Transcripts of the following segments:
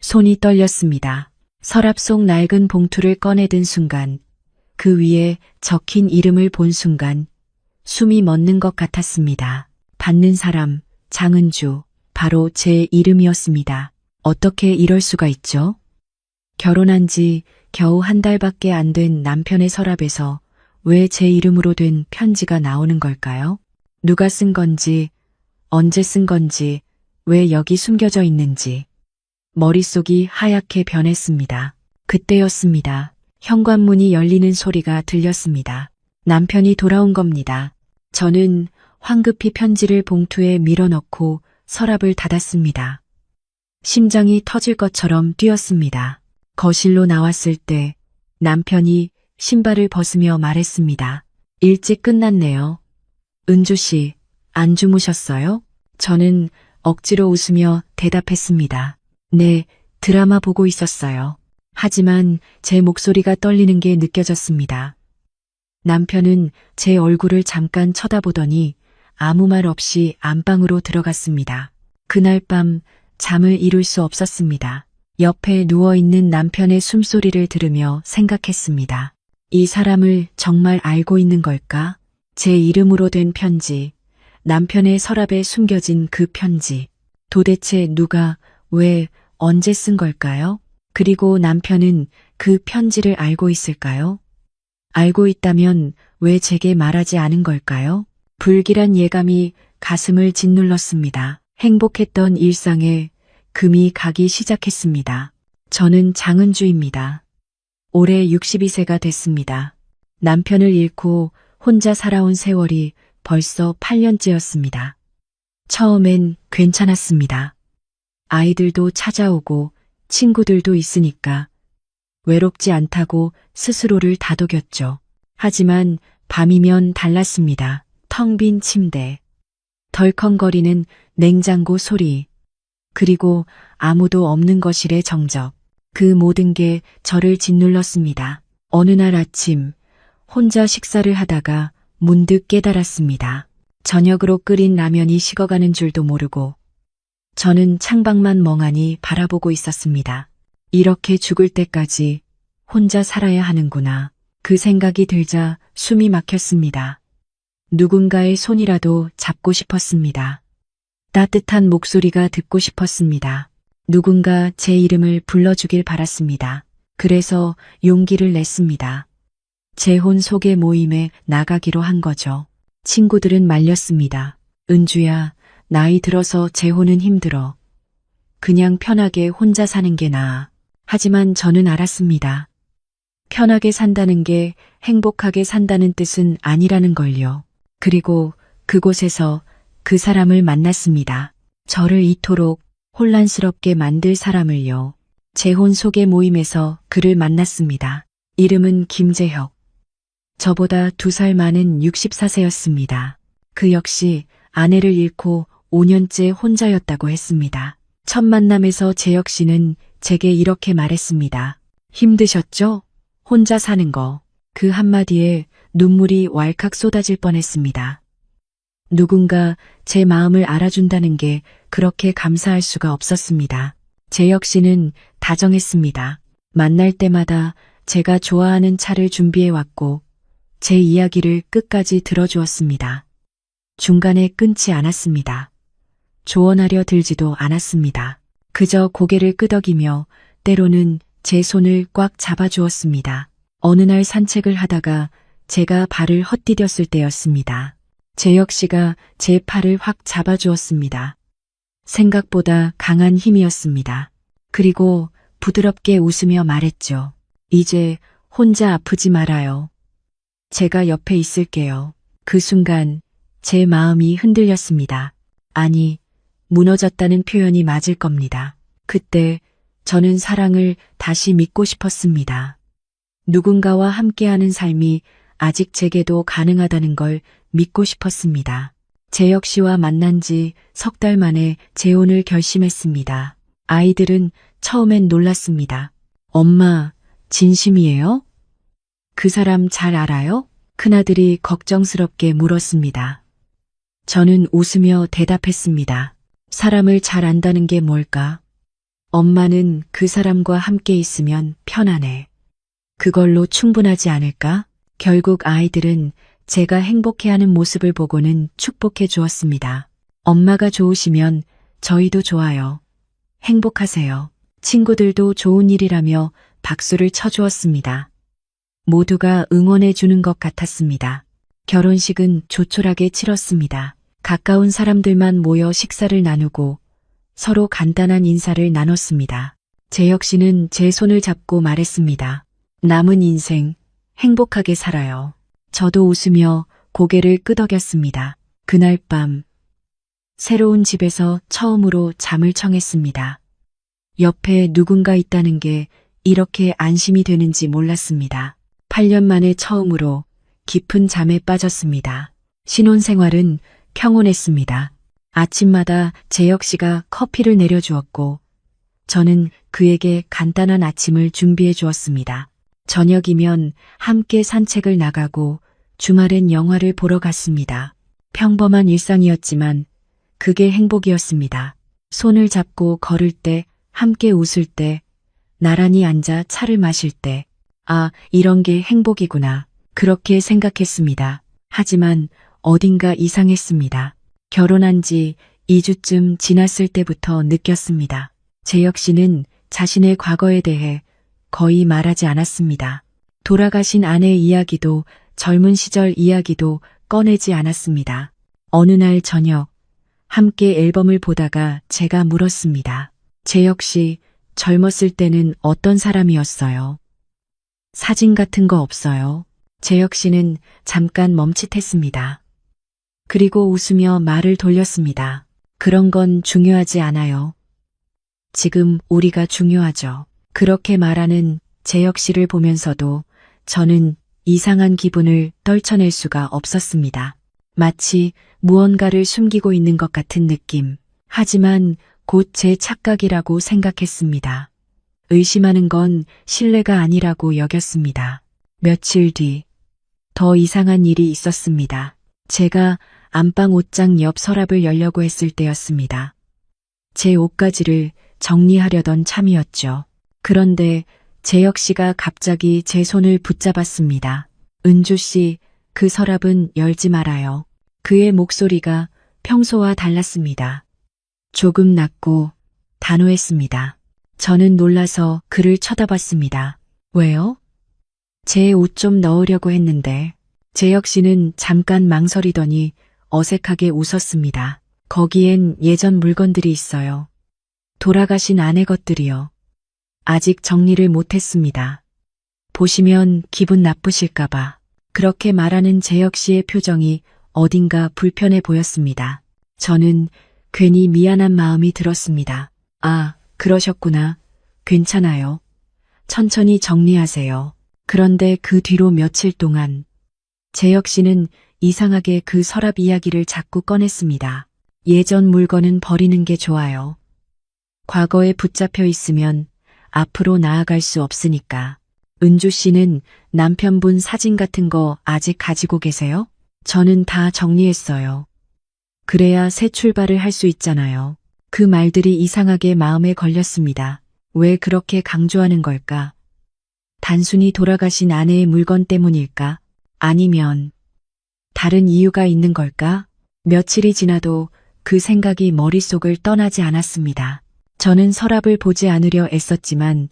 손이 떨렸습니다. 서랍 속 낡은 봉투를 꺼내든 순간, 그 위에 적힌 이름을 본 순간 숨이 멎는 것 같았습니다. 받는 사람, 장은주, 바로 제 이름이었습니다. 어떻게 이럴 수가 있죠? 결혼한 지 겨우 한 달밖에 안 된 남편의 서랍에서 왜 제 이름으로 된 편지가 나오는 걸까요? 누가 쓴 건지, 언제 쓴 건지, 왜 여기 숨겨져 있는지. 머릿속이 하얗게 변했습니다. 그때였습니다. 현관문이 열리는 소리가 들렸습니다. 남편이 돌아온 겁니다. 저는 황급히 편지를 봉투에 밀어넣고 서랍을 닫았습니다. 심장이 터질 것처럼 뛰었습니다. 거실로 나왔을 때 남편이 신발을 벗으며 말했습니다. 일찍 끝났네요. 은주 씨, 안 주무셨어요? 저는 억지로 웃으며 대답했습니다. 네, 드라마 보고 있었어요. 하지만 제 목소리가 떨리는 게 느껴졌습니다. 남편은 제 얼굴을 잠깐 쳐다보더니 아무 말 없이 안방으로 들어갔습니다. 그날 밤 잠을 이룰 수 없었습니다. 옆에 누워있는 남편의 숨소리를 들으며 생각했습니다. 이 사람을 정말 알고 있는 걸까? 제 이름으로 된 편지, 남편의 서랍에 숨겨진 그 편지. 도대체 누가, 왜, 언제 쓴 걸까요? 그리고 남편은 그 편지를 알고 있을까요? 알고 있다면 왜 제게 말하지 않은 걸까요? 불길한 예감이 가슴을 짓눌렀습니다. 행복했던 일상에 금이 가기 시작했습니다. 저는 장은주입니다. 올해 62세가 됐습니다. 남편을 잃고 혼자 살아온 세월이 벌써 8년째였습니다. 처음엔 괜찮았습니다. 아이들도 찾아오고 친구들도 있으니까 외롭지 않다고 스스로를 다독였죠. 하지만 밤이면 달랐습니다. 텅 빈 침대, 덜컹거리는 냉장고 소리, 그리고 아무도 없는 거실의 정적. 그 모든 게 저를 짓눌렀습니다. 어느 날 아침 혼자 식사를 하다가 문득 깨달았습니다. 저녁으로 끓인 라면이 식어가는 줄도 모르고 저는 창밖만 멍하니 바라보고 있었습니다. 이렇게 죽을 때까지 혼자 살아야 하는구나. 그 생각이 들자 숨이 막혔습니다. 누군가의 손이라도 잡고 싶었습니다. 따뜻한 목소리가 듣고 싶었습니다. 누군가 제 이름을 불러주길 바랐습니다. 그래서 용기를 냈습니다. 재혼 소개 모임에 나가기로 한 거죠. 친구들은 말렸습니다. 은주야, 나이 들어서 재혼은 힘들어. 그냥 편하게 혼자 사는 게 나아. 하지만 저는 알았습니다. 편하게 산다는 게 행복하게 산다는 뜻은 아니라는 걸요. 그리고 그곳에서 그 사람을 만났습니다. 저를 이토록 혼란스럽게 만들 사람을요. 재혼 소개 모임에서 그를 만났습니다. 이름은 김재혁. 저보다 2살 많은 64세였습니다. 그 역시 아내를 잃고 5년째 혼자였다고 했습니다. 첫 만남에서 재혁 씨는 제게 이렇게 말했습니다. 힘드셨죠? 혼자 사는 거. 그 한마디에 눈물이 왈칵 쏟아질 뻔했습니다. 누군가 제 마음을 알아준다는 게 그렇게 감사할 수가 없었습니다. 재혁 씨는 다정했습니다. 만날 때마다 제가 좋아하는 차를 준비해 왔고 제 이야기를 끝까지 들어주었습니다. 중간에 끊지 않았습니다. 조언하려 들지도 않았습니다. 그저 고개를 끄덕이며 때로는 제 손을 꽉 잡아주었습니다. 어느 날 산책을 하다가 제가 발을 헛디뎠을 때였습니다. 재혁 씨가 제 팔을 확 잡아주었습니다. 생각보다 강한 힘이었습니다. 그리고 부드럽게 웃으며 말했죠. 이제 혼자 아프지 말아요. 제가 옆에 있을게요. 그 순간 제 마음이 흔들렸습니다. 아니, 무너졌다는 표현이 맞을 겁니다. 그때 저는 사랑을 다시 믿고 싶었습니다. 누군가와 함께하는 삶이 아직 제게도 가능하다는 걸 믿고 싶었습니다. 재혁 씨와 만난 지 3달 만에 재혼을 결심했습니다. 아이들은 처음엔 놀랐습니다. 엄마, 진심이에요? 그 사람 잘 알아요? 큰아들이 걱정스럽게 물었습니다. 저는 웃으며 대답했습니다. 사람을 잘 안다는 게 뭘까? 엄마는 그 사람과 함께 있으면 편안해. 그걸로 충분하지 않을까? 결국 아이들은 제가 행복해하는 모습을 보고는 축복해 주었습니다. 엄마가 좋으시면 저희도 좋아요. 행복하세요. 친구들도 좋은 일이라며 박수를 쳐주었습니다. 모두가 응원해 주는 것 같았습니다. 결혼식은 조촐하게 치렀습니다. 가까운 사람들만 모여 식사를 나누고 서로 간단한 인사를 나눴습니다. 재혁 씨는 제 손을 잡고 말했습니다. 남은 인생 행복하게 살아요. 저도 웃으며 고개를 끄덕였습니다. 그날 밤 새로운 집에서 처음으로 잠을 청했습니다. 옆에 누군가 있다는 게 이렇게 안심이 되는지 몰랐습니다. 8년 만에 처음으로 깊은 잠에 빠졌습니다. 신혼생활은 평온했습니다. 아침마다 재혁 씨가 커피를 내려주었고 저는 그에게 간단한 아침을 준비해 주었습니다. 저녁이면 함께 산책을 나가고 주말엔 영화를 보러 갔습니다. 평범한 일상이었지만 그게 행복이었습니다. 손을 잡고 걸을 때, 함께 웃을 때, 나란히 앉아 차를 마실 때, 아, 이런 게 행복이구나. 그렇게 생각했습니다. 하지만 어딘가 이상했습니다. 결혼한 지 2주쯤 지났을 때부터 느꼈습니다. 재혁 씨는 자신의 과거에 대해 거의 말하지 않았습니다. 돌아가신 아내의 이야기도 젊은 시절 이야기도 꺼내지 않았습니다. 어느 날 저녁 함께 앨범을 보다가 제가 물었습니다. 재혁 씨 젊었을 때는 어떤 사람이었어요? 사진 같은 거 없어요? 재혁 씨는 잠깐 멈칫했습니다. 그리고 웃으며 말을 돌렸습니다. 그런 건 중요하지 않아요. 지금 우리가 중요하죠. 그렇게 말하는 재혁 씨를 보면서도 저는 이상한 기분을 떨쳐낼 수가 없었습니다. 마치 무언가를 숨기고 있는 것 같은 느낌. 하지만 곧 제 착각이라고 생각했습니다. 의심하는 건 신뢰가 아니라고 여겼습니다. 며칠 뒤, 더 이상한 일이 있었습니다. 제가 안방 옷장 옆 서랍을 열려고 했을 때였습니다. 제 옷가지를 정리하려던 참이었죠. 그런데 재혁 씨가 갑자기 제 손을 붙잡았습니다. 은주 씨, 그 서랍은 열지 말아요. 그의 목소리가 평소와 달랐습니다. 조금 낮고 단호했습니다. 저는 놀라서 그를 쳐다봤습니다. 왜요? 제 옷 좀 넣으려고 했는데. 재혁 씨는 잠깐 망설이더니 어색하게 웃었습니다. 거기엔 예전 물건들이 있어요. 돌아가신 아내 것들이요. 아직 정리를 못했습니다. 보시면 기분 나쁘실까봐. 그렇게 말하는 재혁 씨의 표정이 어딘가 불편해 보였습니다. 저는 괜히 미안한 마음이 들었습니다. 아, 그러셨구나. 괜찮아요. 천천히 정리하세요. 그런데 그 뒤로 며칠 동안 재혁 씨는 이상하게 그 서랍 이야기를 자꾸 꺼냈습니다. 예전 물건은 버리는 게 좋아요. 과거에 붙잡혀 있으면 앞으로 나아갈 수 없으니까. 은주 씨는 남편분 사진 같은 거 아직 가지고 계세요? 저는 다 정리했어요. 그래야 새 출발을 할 수 있잖아요. 그 말들이 이상하게 마음에 걸렸습니다. 왜 그렇게 강조하는 걸까? 단순히 돌아가신 아내의 물건 때문일까? 아니면 다른 이유가 있는 걸까? 며칠이 지나도 그 생각이 머릿속을 떠나지 않았습니다. 저는 서랍을 보지 않으려 애썼지만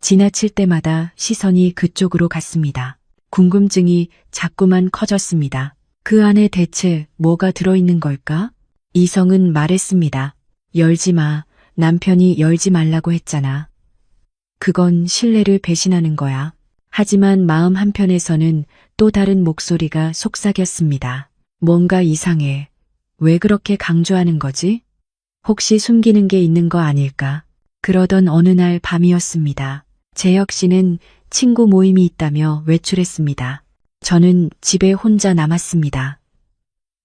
지나칠 때마다 시선이 그쪽으로 갔습니다. 궁금증이 자꾸만 커졌습니다. 그 안에 대체 뭐가 들어있는 걸까? 이성은 말했습니다. 열지 마. 남편이 열지 말라고 했잖아. 그건 신뢰를 배신하는 거야. 하지만 마음 한편에서는 또 다른 목소리가 속삭였습니다. 뭔가 이상해. 왜 그렇게 강조하는 거지? 혹시 숨기는 게 있는 거 아닐까? 그러던 어느 날 밤이었습니다. 재혁 씨는 친구 모임이 있다며 외출했습니다. 저는 집에 혼자 남았습니다.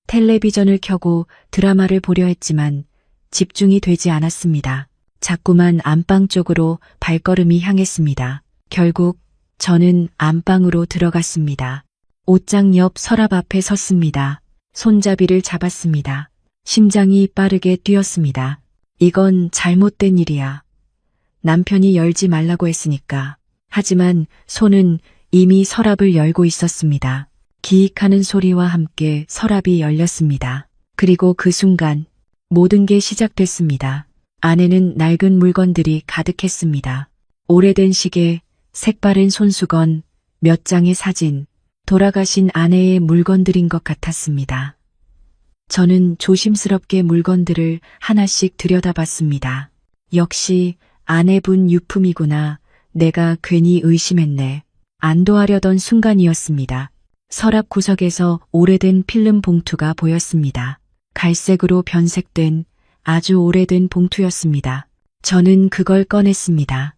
텔레비전을 켜고 드라마를 보려 했지만 집중이 되지 않았습니다. 자꾸만 안방 쪽으로 발걸음이 향했습니다. 결국 저는 안방으로 들어갔습니다. 옷장 옆 서랍 앞에 섰습니다. 손잡이를 잡았습니다. 심장이 빠르게 뛰었습니다. 이건 잘못된 일이야. 남편이 열지 말라고 했으니까. 하지만 손은 이미 서랍을 열고 있었습니다. 기익하는 소리와 함께 서랍이 열렸습니다. 그리고 그 순간 모든 게 시작됐습니다. 안에는 낡은 물건들이 가득했습니다. 오래된 시계, 색바랜 손수건, 몇 장의 사진, 돌아가신 아내의 물건들인 것 같았습니다. 저는 조심스럽게 물건들을 하나씩 들여다봤습니다. 역시 아내분 유품이구나. 내가 괜히 의심했네. 안도하려던 순간이었습니다. 서랍 구석에서 오래된 필름 봉투가 보였습니다. 갈색으로 변색된 아주 오래된 봉투였습니다. 저는 그걸 꺼냈습니다.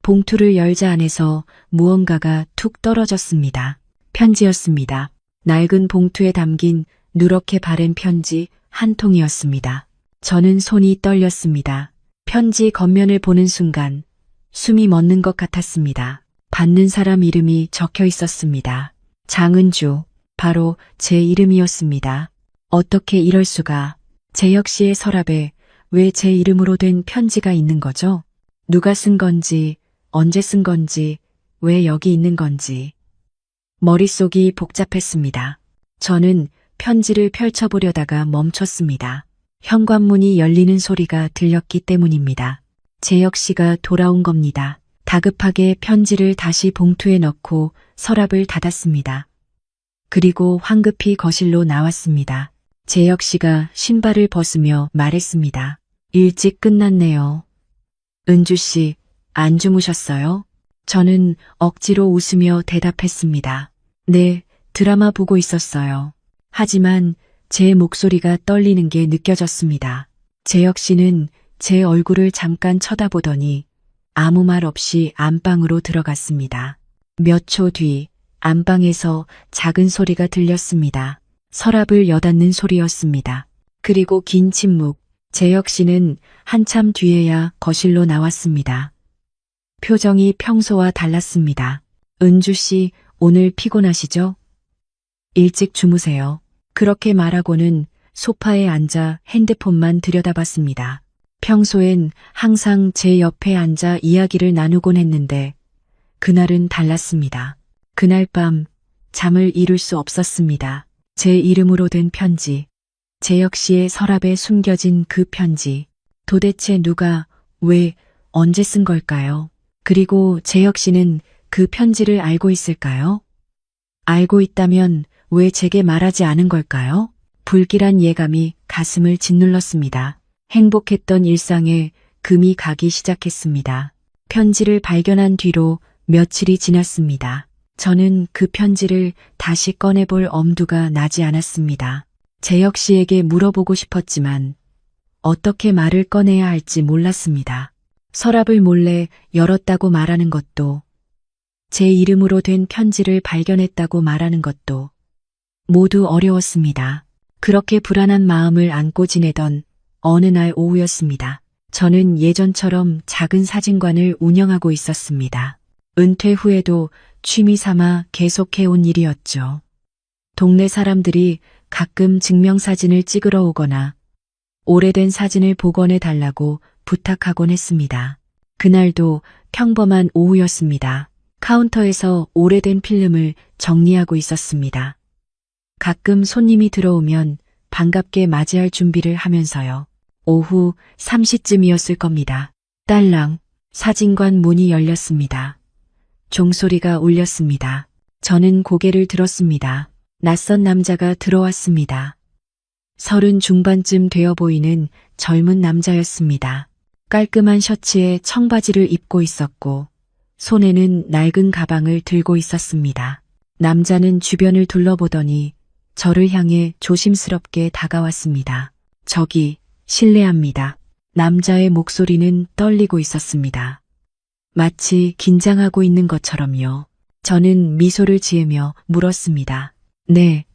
봉투를 열자 안에서 무언가가 툭 떨어졌습니다. 편지였습니다. 낡은 봉투에 담긴 누렇게 바랜 편지 한 통이었습니다. 저는 손이 떨렸습니다. 편지 겉면을 보는 순간 숨이 멎는 것 같았습니다. 받는 사람 이름이 적혀 있었습니다. 장은주, 바로 제 이름이었습니다. 어떻게 이럴 수가. 재혁 씨의 서랍에 왜 제 이름으로 된 편지가 있는 거죠? 누가 쓴 건지, 언제 쓴 건지, 왜 여기 있는 건지. 머릿속이 복잡했습니다. 저는 편지를 펼쳐보려다가 멈췄습니다. 현관문이 열리는 소리가 들렸기 때문입니다. 재혁 씨가 돌아온 겁니다. 다급하게 편지를 다시 봉투에 넣고 서랍을 닫았습니다. 그리고 황급히 거실로 나왔습니다. 재혁 씨가 신발을 벗으며 말했습니다. 일찍 끝났네요. 은주 씨, 안 주무셨어요? 저는 억지로 웃으며 대답했습니다. 네, 드라마 보고 있었어요. 하지만 제 목소리가 떨리는 게 느껴졌습니다. 재혁 씨는 제 얼굴을 잠깐 쳐다보더니 아무 말 없이 안방으로 들어갔습니다. 몇 초 뒤 안방에서 작은 소리가 들렸습니다. 서랍을 여닫는 소리였습니다. 그리고 긴 침묵. 재혁 씨는 한참 뒤에야 거실로 나왔습니다. 표정이 평소와 달랐습니다. 은주 씨, 오늘 피곤하시죠? 일찍 주무세요. 그렇게 말하고는 소파에 앉아 핸드폰만 들여다봤습니다. 평소엔 항상 제 옆에 앉아 이야기를 나누곤 했는데 그날은 달랐습니다. 그날 밤 잠을 이룰 수 없었습니다. 제 이름으로 된 편지. 재혁 씨의 서랍에 숨겨진 그 편지. 도대체 누가, 왜, 언제 쓴 걸까요? 그리고 재혁 씨는 그 편지를 알고 있을까요? 알고 있다면 왜 제게 말하지 않은 걸까요? 불길한 예감이 가슴을 짓눌렀습니다. 행복했던 일상에 금이 가기 시작했습니다. 편지를 발견한 뒤로 며칠이 지났습니다. 저는 그 편지를 다시 꺼내볼 엄두가 나지 않았습니다. 재혁 씨에게 물어보고 싶었지만 어떻게 말을 꺼내야 할지 몰랐습니다. 서랍을 몰래 열었다고 말하는 것도, 제 이름으로 된 편지를 발견했다고 말하는 것도 모두 어려웠습니다. 그렇게 불안한 마음을 안고 지내던 어느 날 오후였습니다. 저는 예전처럼 작은 사진관을 운영하고 있었습니다. 은퇴 후에도 취미 삼아 계속해온 일이었죠. 동네 사람들이 가끔 증명사진을 찍으러 오거나 오래된 사진을 복원해 달라고 부탁하곤 했습니다. 그날도 평범한 오후였습니다. 카운터에서 오래된 필름을 정리하고 있었습니다. 가끔 손님이 들어오면 반갑게 맞이할 준비를 하면서요. 오후 3시쯤이었을 겁니다. 딸랑, 사진관 문이 열렸습니다. 종소리가 울렸습니다. 저는 고개를 들었습니다. 낯선 남자가 들어왔습니다. 30 중반쯤 되어 보이는 젊은 남자였습니다. 깔끔한 셔츠에 청바지를 입고 있었고 손에는 낡은 가방을 들고 있었습니다. 남자는 주변을 둘러보더니 저를 향해 조심스럽게 다가왔습니다. 저기, 실례합니다. 남자의 목소리는 떨리고 있었습니다. 마치 긴장하고 있는 것처럼요. 저는 미소를 지으며 물었습니다. 네,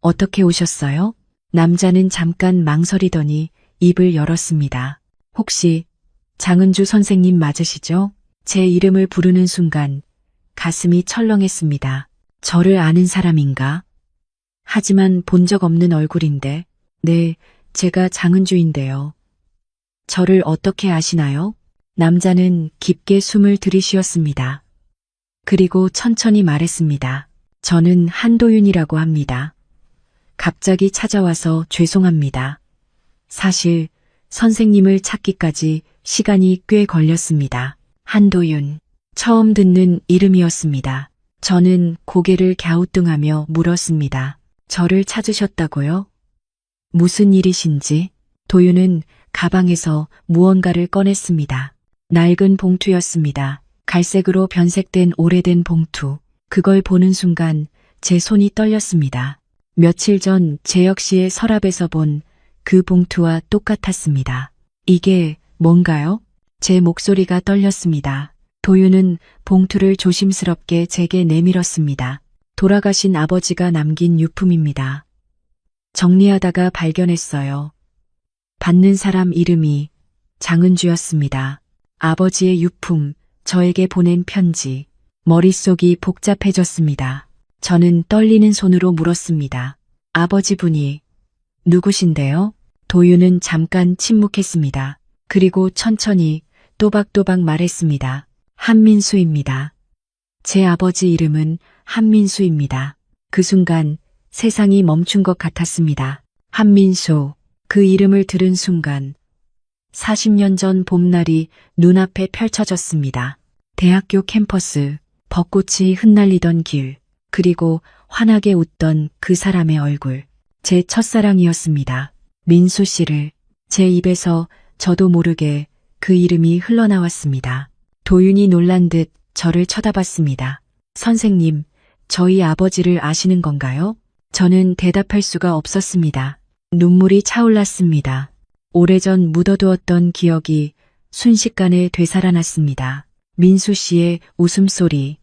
어떻게 오셨어요? 남자는 잠깐 망설이더니 입을 열었습니다. 혹시 장은주 선생님 맞으시죠? 제 이름을 부르는 순간 가슴이 철렁했습니다. 저를 아는 사람인가? 하지만 본 적 없는 얼굴인데. 네, 제가 장은주인데요. 저를 어떻게 아시나요? 남자는 깊게 숨을 들이쉬었습니다. 그리고 천천히 말했습니다. 저는 한도윤이라고 합니다. 갑자기 찾아와서 죄송합니다. 사실 선생님을 찾기까지 시간이 꽤 걸렸습니다. 한도윤. 처음 듣는 이름이었습니다. 저는 고개를 갸우뚱하며 물었습니다. 저를 찾으셨다고요? 무슨 일이신지? 도윤은 가방에서 무언가를 꺼냈습니다. 낡은 봉투였습니다. 갈색으로 변색된 오래된 봉투. 그걸 보는 순간 제 손이 떨렸습니다. 며칠 전 재혁 씨의 서랍에서 본 그 봉투와 똑같았습니다. 이게 뭔가요? 제 목소리가 떨렸습니다. 도윤은 봉투를 조심스럽게 제게 내밀었습니다. 돌아가신 아버지가 남긴 유품입니다. 정리하다가 발견했어요. 받는 사람 이름이 장은주였습니다. 아버지의 유품, 저에게 보낸 편지. 머릿속이 복잡해졌습니다. 저는 떨리는 손으로 물었습니다. 아버지분이 누구신데요? 도윤은 잠깐 침묵했습니다. 그리고 천천히 또박또박 말했습니다. 한민수입니다. 제 아버지 이름은 한민수입니다. 그 순간 세상이 멈춘 것 같았습니다. 한민수. 그 이름을 들은 순간 40년 전 봄날이 눈앞에 펼쳐졌습니다. 대학교 캠퍼스, 벚꽃이 흩날리던 길, 그리고 환하게 웃던 그 사람의 얼굴. 제 첫사랑이었습니다. 민수 씨를. 제 입에서 저도 모르게 그 이름이 흘러나왔습니다. 도윤이 놀란 듯 저를 쳐다봤습니다. 선생님, 저희 아버지를 아시는 건가요? 저는 대답할 수가 없었습니다. 눈물이 차올랐습니다. 오래전 묻어두었던 기억이 순식간에 되살아났습니다. 민수 씨의 웃음소리,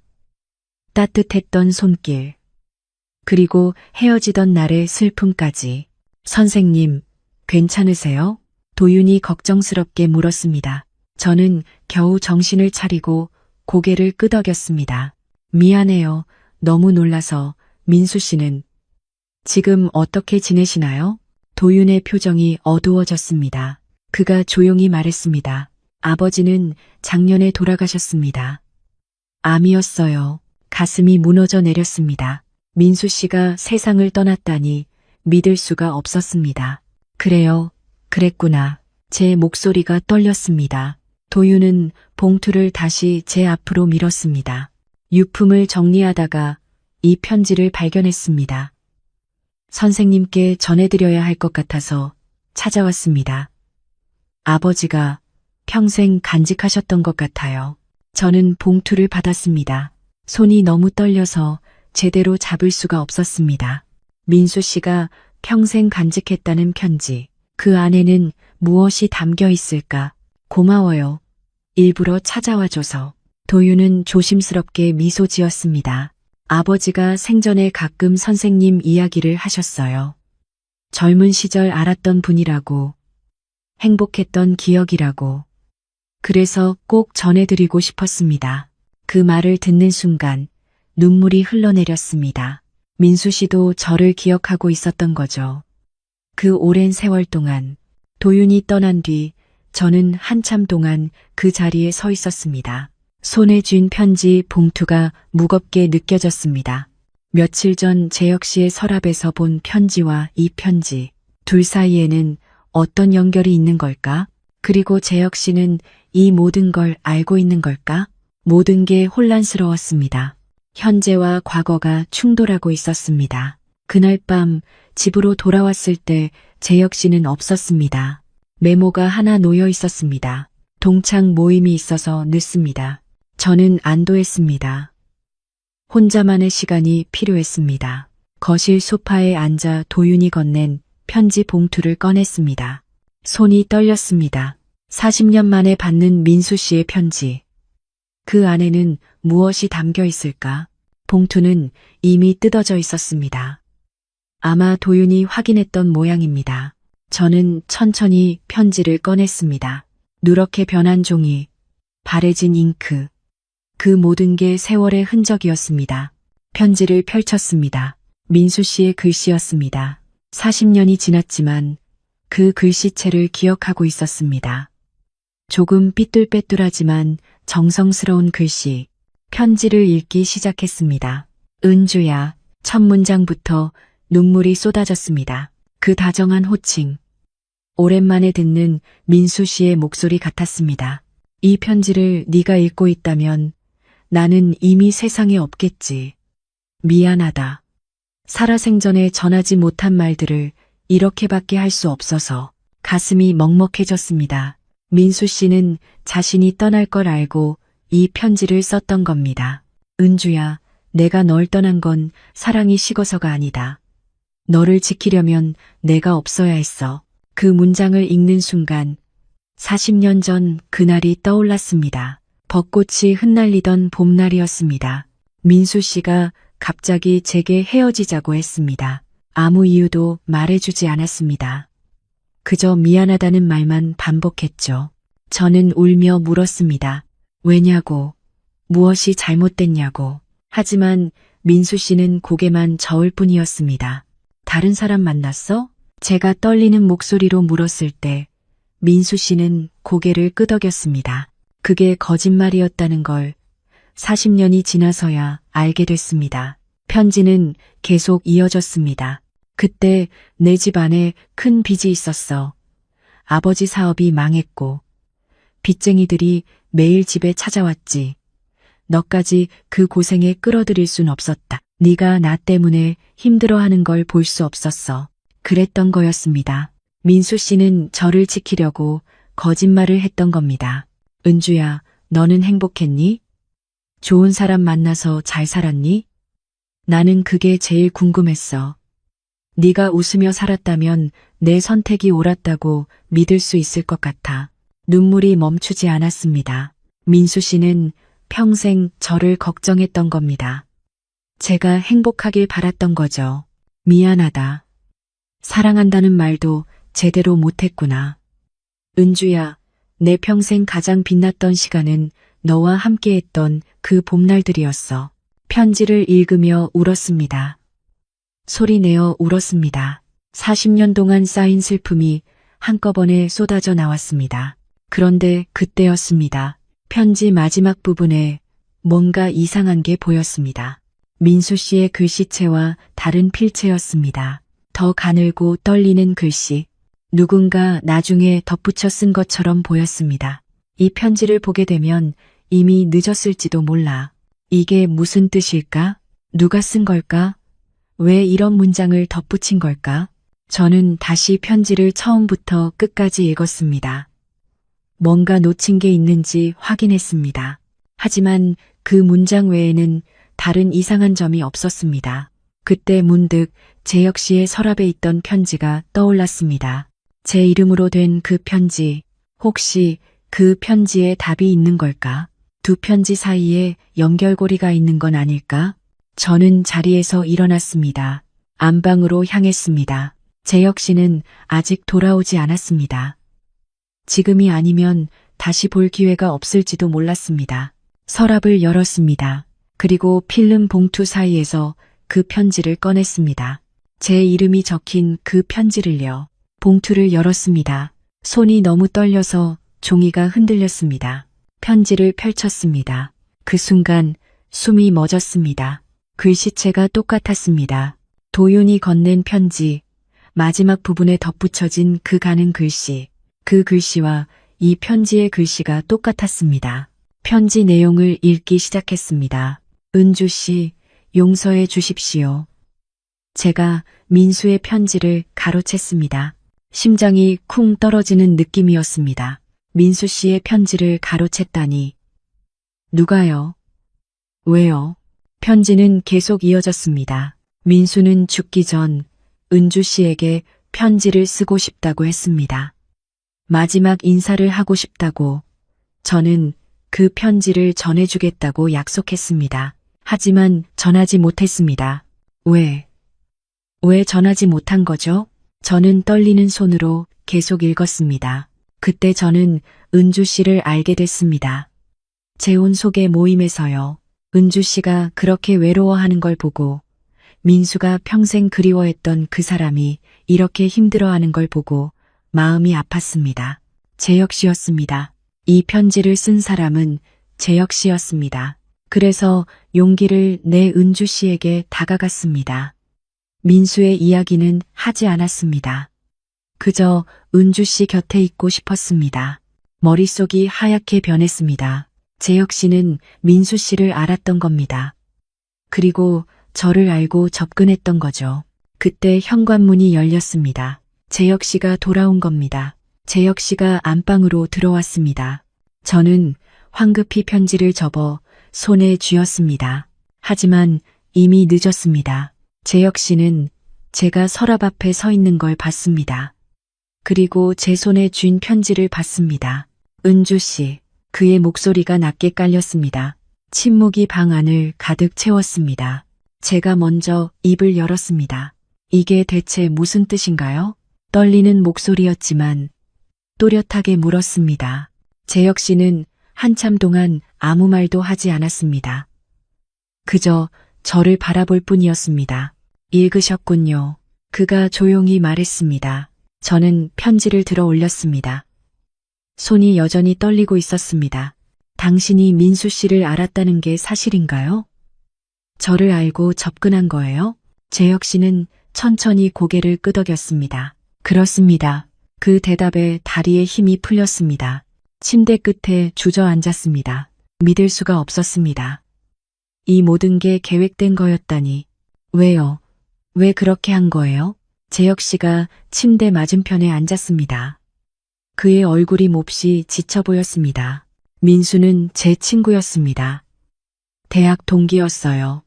따뜻했던 손길, 그리고 헤어지던 날의 슬픔까지. 선생님, 괜찮으세요? 도윤이 걱정스럽게 물었습니다. 저는 겨우 정신을 차리고 고개를 끄덕였습니다. 미안해요. 너무 놀라서. 민수 씨는 지금 어떻게 지내시나요? 도윤의 표정이 어두워졌습니다. 그가 조용히 말했습니다. 아버지는 작년에 돌아가셨습니다. 암이었어요. 가슴이 무너져 내렸습니다. 민수 씨가 세상을 떠났다니 믿을 수가 없었습니다. 그래요. 그랬구나. 제 목소리가 떨렸습니다. 도윤은 봉투를 다시 제 앞으로 밀었습니다. 유품을 정리하다가 이 편지를 발견했습니다. 선생님께 전해드려야 할 것 같아서 찾아왔습니다. 아버지가 평생 간직하셨던 것 같아요. 저는 봉투를 받았습니다. 손이 너무 떨려서 제대로 잡을 수가 없었습니다. 민수 씨가 평생 간직했다는 편지. 그 안에는 무엇이 담겨 있을까? 고마워요. 일부러 찾아와줘서. 도윤은 조심스럽게 미소 지었습니다. 아버지가 생전에 가끔 선생님 이야기를 하셨어요. 젊은 시절 알았던 분이라고, 행복했던 기억이라고. 그래서 꼭 전해드리고 싶었습니다. 그 말을 듣는 순간 눈물이 흘러내렸습니다. 민수 씨도 저를 기억하고 있었던 거죠. 그 오랜 세월 동안. 도윤이 떠난 뒤 저는 한참 동안 그 자리에 서 있었습니다. 손에 쥔 편지 봉투가 무겁게 느껴졌습니다. 며칠 전 재혁 씨의 서랍에서 본 편지와 이 편지. 둘 사이에는 어떤 연결이 있는 걸까? 그리고 재혁 씨는 이 모든 걸 알고 있는 걸까? 모든 게 혼란스러웠습니다. 현재와 과거가 충돌하고 있었습니다. 그날 밤 집으로 돌아왔을 때 재혁 씨는 없었습니다. 메모가 하나 놓여 있었습니다. 동창 모임이 있어서 늦습니다. 저는 안도했습니다. 혼자만의 시간이 필요했습니다. 거실 소파에 앉아 도윤이 건넨 편지 봉투를 꺼냈습니다. 손이 떨렸습니다. 40년 만에 받는 민수 씨의 편지. 그 안에는 무엇이 담겨 있을까? 봉투는 이미 뜯어져 있었습니다. 아마 도윤이 확인했던 모양입니다. 저는 천천히 편지를 꺼냈습니다. 누렇게 변한 종이, 바래진 잉크. 그 모든 게 세월의 흔적이었습니다. 편지를 펼쳤습니다. 민수 씨의 글씨였습니다. 40년이 지났지만 그 글씨체를 기억하고 있었습니다. 조금 삐뚤빼뚤하지만 정성스러운 글씨, 편지를 읽기 시작했습니다. 은주야, 첫 문장부터 눈물이 쏟아졌습니다. 그 다정한 호칭. 오랜만에 듣는 민수 씨의 목소리 같았습니다. 이 편지를 네가 읽고 있다면 나는 이미 세상에 없겠지. 미안하다. 살아생전에 전하지 못한 말들을 이렇게밖에 할 수 없어서 가슴이 먹먹해졌습니다. 민수 씨는 자신이 떠날 걸 알고 이 편지를 썼던 겁니다. 은주야, 내가 널 떠난 건 사랑이 식어서가 아니다. 너를 지키려면 내가 없어야 했어. 그 문장을 읽는 순간 40년 전 그날이 떠올랐습니다. 벚꽃이 흩날리던 봄날이었습니다. 민수 씨가 갑자기 제게 헤어지자고 했습니다. 아무 이유도 말해주지 않았습니다. 그저 미안하다는 말만 반복했죠. 저는 울며 물었습니다. 왜냐고, 무엇이 잘못됐냐고. 하지만 민수 씨는 고개만 저을 뿐이었습니다. 다른 사람 만났어? 제가 떨리는 목소리로 물었을 때 민수 씨는 고개를 끄덕였습니다. 그게 거짓말이었다는 걸 40년이 지나서야 알게 됐습니다. 편지는 계속 이어졌습니다. 그때 내 집 안에 큰 빚이 있었어. 아버지 사업이 망했고 빚쟁이들이 매일 집에 찾아왔지. 너까지 그 고생에 끌어들일 순 없었다. 네가 나 때문에 힘들어하는 걸 볼 수 없었어. 그랬던 거였습니다. 민수 씨는 저를 지키려고 거짓말을 했던 겁니다. 은주야, 너는 행복했니? 좋은 사람 만나서 잘 살았니? 나는 그게 제일 궁금했어. 네가 웃으며 살았다면 내 선택이 옳았다고 믿을 수 있을 것 같아. 눈물이 멈추지 않았습니다. 민수 씨는 평생 저를 걱정했던 겁니다. 제가 행복하길 바랐던 거죠. 미안하다. 사랑한다는 말도 제대로 못했구나. 은주야, 내 평생 가장 빛났던 시간은 너와 함께했던 그 봄날들이었어. 편지를 읽으며 울었습니다. 소리내어 울었습니다. 40년 동안 쌓인 슬픔이 한꺼번에 쏟아져 나왔습니다. 그런데 그때였습니다. 편지 마지막 부분에 뭔가 이상한 게 보였습니다. 민수 씨의 글씨체와 다른 필체였습니다. 더 가늘고 떨리는 글씨. 누군가 나중에 덧붙여 쓴 것처럼 보였습니다. 이 편지를 보게 되면 이미 늦었을지도 몰라. 이게 무슨 뜻일까? 누가 쓴 걸까? 왜 이런 문장을 덧붙인 걸까? 저는 다시 편지를 처음부터 끝까지 읽었습니다. 뭔가 놓친 게 있는지 확인했습니다. 하지만 그 문장 외에는 다른 이상한 점이 없었습니다. 그때 문득 재혁 씨의 서랍에 있던 편지가 떠올랐습니다. 제 이름으로 된 그 편지, 혹시 그 편지에 답이 있는 걸까? 두 편지 사이에 연결고리가 있는 건 아닐까? 저는 자리에서 일어났습니다. 안방으로 향했습니다. 재혁 씨는 아직 돌아오지 않았습니다. 지금이 아니면 다시 볼 기회가 없을지도 몰랐습니다. 서랍을 열었습니다. 그리고 필름 봉투 사이에서 그 편지를 꺼냈습니다. 제 이름이 적힌 그 편지를요. 봉투를 열었습니다. 손이 너무 떨려서 종이가 흔들렸습니다. 편지를 펼쳤습니다. 그 순간 숨이 멎었습니다. 글씨체가 똑같았습니다. 도윤이 건넨 편지, 마지막 부분에 덧붙여진 그 가는 글씨. 그 글씨와 이 편지의 글씨가 똑같았습니다. 편지 내용을 읽기 시작했습니다. 은주 씨, 용서해 주십시오. 제가 민수의 편지를 가로챘습니다. 심장이 쿵 떨어지는 느낌이었습니다. 민수 씨의 편지를 가로챘다니. 누가요? 왜요? 편지는 계속 이어졌습니다. 민수는 죽기 전 은주 씨에게 편지를 쓰고 싶다고 했습니다. 마지막 인사를 하고 싶다고. 저는 그 편지를 전해주겠다고 약속했습니다. 하지만 전하지 못했습니다. 왜 전하지 못한 거죠? 저는 떨리는 손으로 계속 읽었습니다. 그때 저는 은주 씨를 알게 됐습니다. 재혼 소개 모임에서요. 은주 씨가 그렇게 외로워하는 걸 보고 민수가 평생 그리워했던 그 사람이 이렇게 힘들어하는 걸 보고 마음이 아팠습니다. 재혁 씨였습니다. 이 편지를 쓴 사람은 재혁 씨였습니다. 그래서 용기를 내 은주 씨에게 다가갔습니다. 민수의 이야기는 하지 않았습니다. 그저 은주 씨 곁에 있고 싶었습니다. 머릿속이 하얗게 변했습니다. 재혁 씨는 민수 씨를 알았던 겁니다. 그리고 저를 알고 접근했던 거죠. 그때 현관문이 열렸습니다. 재혁 씨가 돌아온 겁니다. 재혁 씨가 안방으로 들어왔습니다. 저는 황급히 편지를 접어 손에 쥐었습니다. 하지만 이미 늦었습니다. 재혁 씨는 제가 서랍 앞에 서 있는 걸 봤습니다. 그리고 제 손에 쥔 편지를 봤습니다. 은주 씨, 그의 목소리가 낮게 깔렸습니다. 침묵이 방 안을 가득 채웠습니다. 제가 먼저 입을 열었습니다. 이게 대체 무슨 뜻인가요? 떨리는 목소리였지만 또렷하게 물었습니다. 재혁 씨는 한참 동안 아무 말도 하지 않았습니다. 그저 저를 바라볼 뿐이었습니다. 읽으셨군요. 그가 조용히 말했습니다. 저는 편지를 들어 올렸습니다. 손이 여전히 떨리고 있었습니다. 당신이 민수 씨를 알았다는 게 사실인가요? 저를 알고 접근한 거예요? 재혁 씨는 천천히 고개를 끄덕였습니다. 그렇습니다. 그 대답에 다리에 힘이 풀렸습니다. 침대 끝에 주저앉았습니다. 믿을 수가 없었습니다. 이 모든 게 계획된 거였다니. 왜요? 왜 그렇게 한 거예요? 재혁 씨가 침대 맞은편에 앉았습니다. 그의 얼굴이 몹시 지쳐 보였습니다. 민수는 제 친구였습니다. 대학 동기였어요.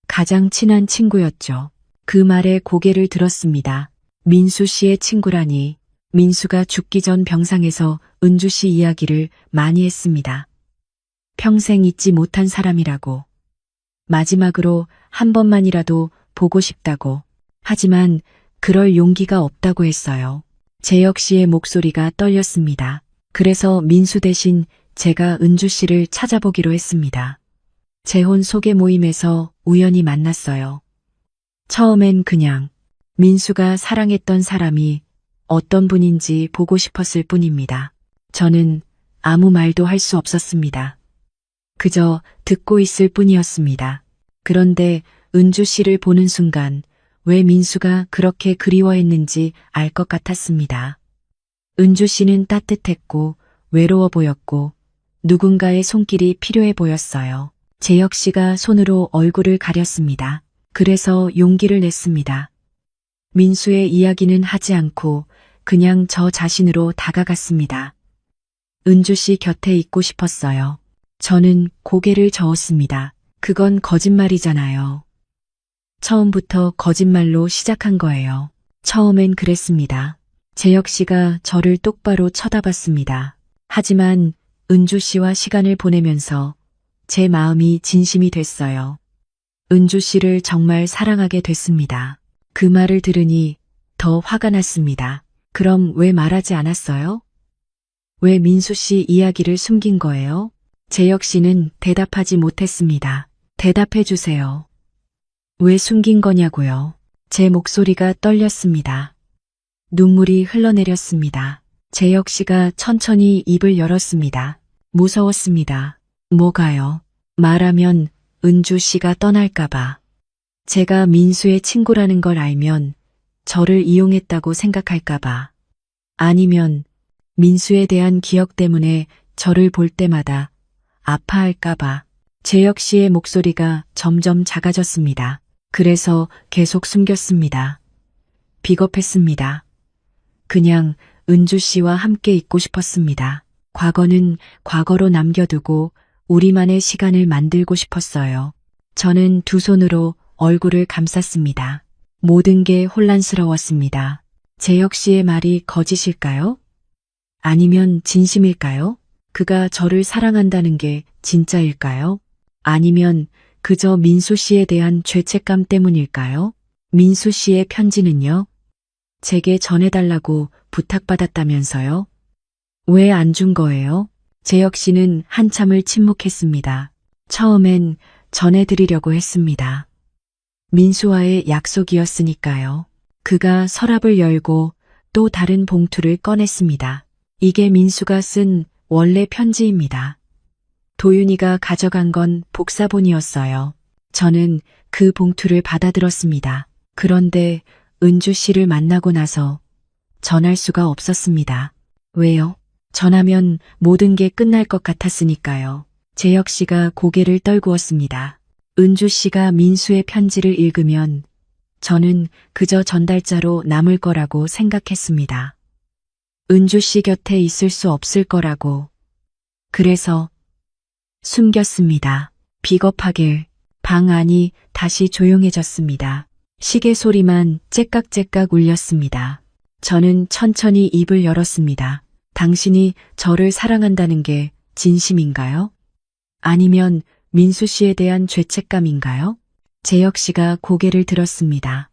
가장 친한 친구였죠. 그 말에 고개를 들었습니다. 민수 씨의 친구라니. 민수가 죽기 전 병상에서 은주 씨 이야기를 많이 했습니다. 평생 잊지 못한 사람이라고. 마지막으로 한 번만이라도 보고 싶다고. 하지만 그럴 용기가 없다고 했어요. 재혁 씨의 목소리가 떨렸습니다. 그래서 민수 대신 제가 은주 씨를 찾아보기로 했습니다. 재혼 소개 모임에서 우연히 만났어요. 처음엔 그냥 민수가 사랑했던 사람이 어떤 분인지 보고 싶었을 뿐입니다. 저는 아무 말도 할 수 없었습니다. 그저 듣고 있을 뿐이었습니다. 그런데 은주 씨를 보는 순간 왜 민수가 그렇게 그리워했는지 알 것 같았습니다. 은주 씨는 따뜻했고 외로워 보였고 누군가의 손길이 필요해 보였어요. 재혁 씨가 손으로 얼굴을 가렸습니다. 그래서 용기를 냈습니다. 민수의 이야기는 하지 않고 그냥 저 자신으로 다가갔습니다. 은주 씨 곁에 있고 싶었어요. 저는 고개를 저었습니다. 그건 거짓말이잖아요. 처음부터 거짓말로 시작한 거예요. 처음엔 그랬습니다. 재혁 씨가 저를 똑바로 쳐다봤습니다. 하지만 은주 씨와 시간을 보내면서 제 마음이 진심이 됐어요. 은주 씨를 정말 사랑하게 됐습니다. 그 말을 들으니 더 화가 났습니다. 그럼 왜 말하지 않았어요? 왜 민수 씨 이야기를 숨긴 거예요? 재혁 씨는 대답하지 못했습니다. 대답해 주세요. 왜 숨긴 거냐고요? 제 목소리가 떨렸습니다. 눈물이 흘러내렸습니다. 재혁 씨가 천천히 입을 열었습니다. 무서웠습니다. 뭐가요? 말하면 은주 씨가 떠날까봐. 제가 민수의 친구라는 걸 알면 저를 이용했다고 생각할까봐. 아니면 민수에 대한 기억 때문에 저를 볼 때마다 아파할까봐. 재혁 씨의 목소리가 점점 작아졌습니다. 그래서 계속 숨겼습니다. 비겁했습니다. 그냥 은주 씨와 함께 있고 싶었습니다. 과거는 과거로 남겨두고 우리만의 시간을 만들고 싶었어요. 저는 두 손으로 얼굴을 감쌌습니다. 모든 게 혼란스러웠습니다. 재혁 씨의 말이 거짓일까요? 아니면 진심일까요? 그가 저를 사랑한다는 게 진짜일까요? 아니면 그저 민수 씨에 대한 죄책감 때문일까요? 민수 씨의 편지는요? 제게 전해달라고 부탁받았다면서요? 왜 안 준 거예요? 재혁 씨는 한참을 침묵했습니다. 처음엔 전해드리려고 했습니다. 민수와의 약속이었으니까요. 그가 서랍을 열고 또 다른 봉투를 꺼냈습니다. 이게 민수가 쓴 원래 편지입니다. 도윤이가 가져간 건 복사본이었어요. 저는 그 봉투를 받아들었습니다. 그런데 은주 씨를 만나고 나서 전할 수가 없었습니다. 왜요? 전하면 모든 게 끝날 것 같았으니까요. 재혁 씨가 고개를 떨구었습니다. 은주 씨가 민수의 편지를 읽으면 저는 그저 전달자로 남을 거라고 생각했습니다. 은주 씨 곁에 있을 수 없을 거라고. 그래서 숨겼습니다. 비겁하게 방 안이 다시 조용해졌습니다. 시계 소리만 째깍째깍 울렸습니다. 저는 천천히 입을 열었습니다. 당신이 저를 사랑한다는 게 진심인가요? 아니면 민수 씨에 대한 죄책감인가요? 재혁 씨가 고개를 들었습니다.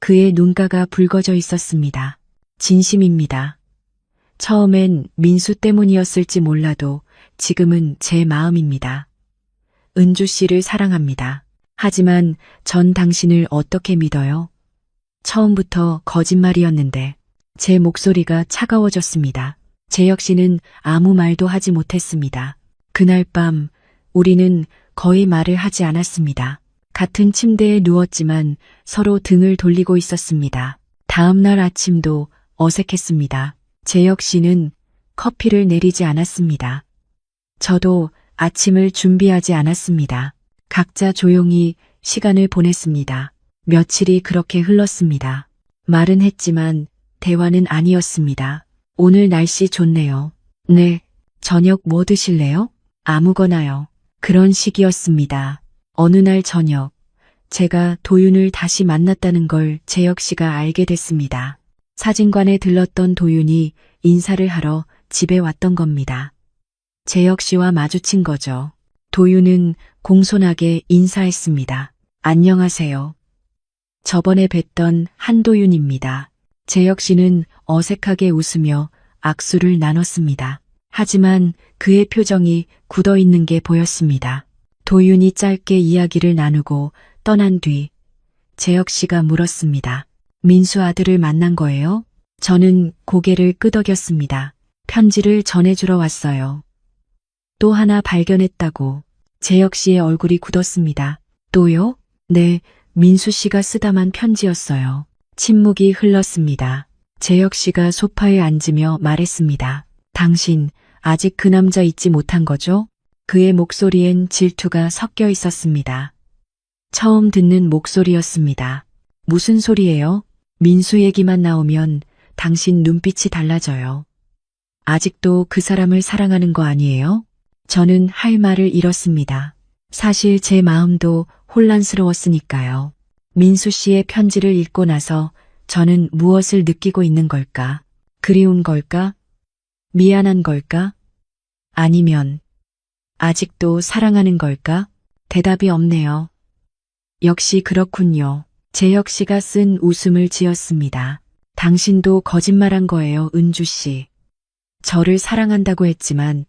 그의 눈가가 붉어져 있었습니다. 진심입니다. 처음엔 민수 때문이었을지 몰라도 지금은 제 마음입니다. 은주 씨를 사랑합니다. 하지만 전 당신을 어떻게 믿어요? 처음부터 거짓말이었는데 제 목소리가 차가워졌습니다. 재혁 씨는 아무 말도 하지 못했습니다. 그날 밤 우리는 거의 말을 하지 않았습니다. 같은 침대에 누웠지만 서로 등을 돌리고 있었습니다. 다음 날 아침도 어색했습니다. 재혁 씨는 커피를 내리지 않았습니다. 저도 아침을 준비하지 않았습니다. 각자 조용히 시간을 보냈습니다. 며칠이 그렇게 흘렀습니다. 말은 했지만 대화는 아니었습니다. 오늘 날씨 좋네요. 네, 저녁 뭐 드실래요? 아무거나요. 그런 식이었습니다. 어느 날 저녁, 제가 도윤을 다시 만났다는 걸 재혁 씨가 알게 됐습니다. 사진관에 들렀던 도윤이 인사를 하러 집에 왔던 겁니다. 재혁 씨와 마주친 거죠. 도윤은 공손하게 인사했습니다. 안녕하세요. 저번에 뵀던 한도윤입니다. 재혁 씨는 어색하게 웃으며 악수를 나눴습니다. 하지만 그의 표정이 굳어 있는 게 보였습니다. 도윤이 짧게 이야기를 나누고 떠난 뒤 재혁 씨가 물었습니다. 민수 아들을 만난 거예요? 저는 고개를 끄덕였습니다. 편지를 전해주러 왔어요. 또 하나 발견했다고. 재혁 씨의 얼굴이 굳었습니다. 또요? 네, 민수 씨가 쓰다만 편지였어요. 침묵이 흘렀습니다. 재혁 씨가 소파에 앉으며 말했습니다. 당신 아직 그 남자 잊지 못한 거죠? 그의 목소리엔 질투가 섞여 있었습니다. 처음 듣는 목소리였습니다. 무슨 소리예요? 민수 얘기만 나오면 당신 눈빛이 달라져요. 아직도 그 사람을 사랑하는 거 아니에요? 저는 할 말을 잃었습니다. 사실 제 마음도 혼란스러웠으니까요. 민수 씨의 편지를 읽고 나서 저는 무엇을 느끼고 있는 걸까? 그리운 걸까? 미안한 걸까? 아니면 아직도 사랑하는 걸까? 대답이 없네요. 역시 그렇군요. 재혁 씨가 쓴 웃음을 지었습니다. 당신도 거짓말한 거예요, 은주 씨. 저를 사랑한다고 했지만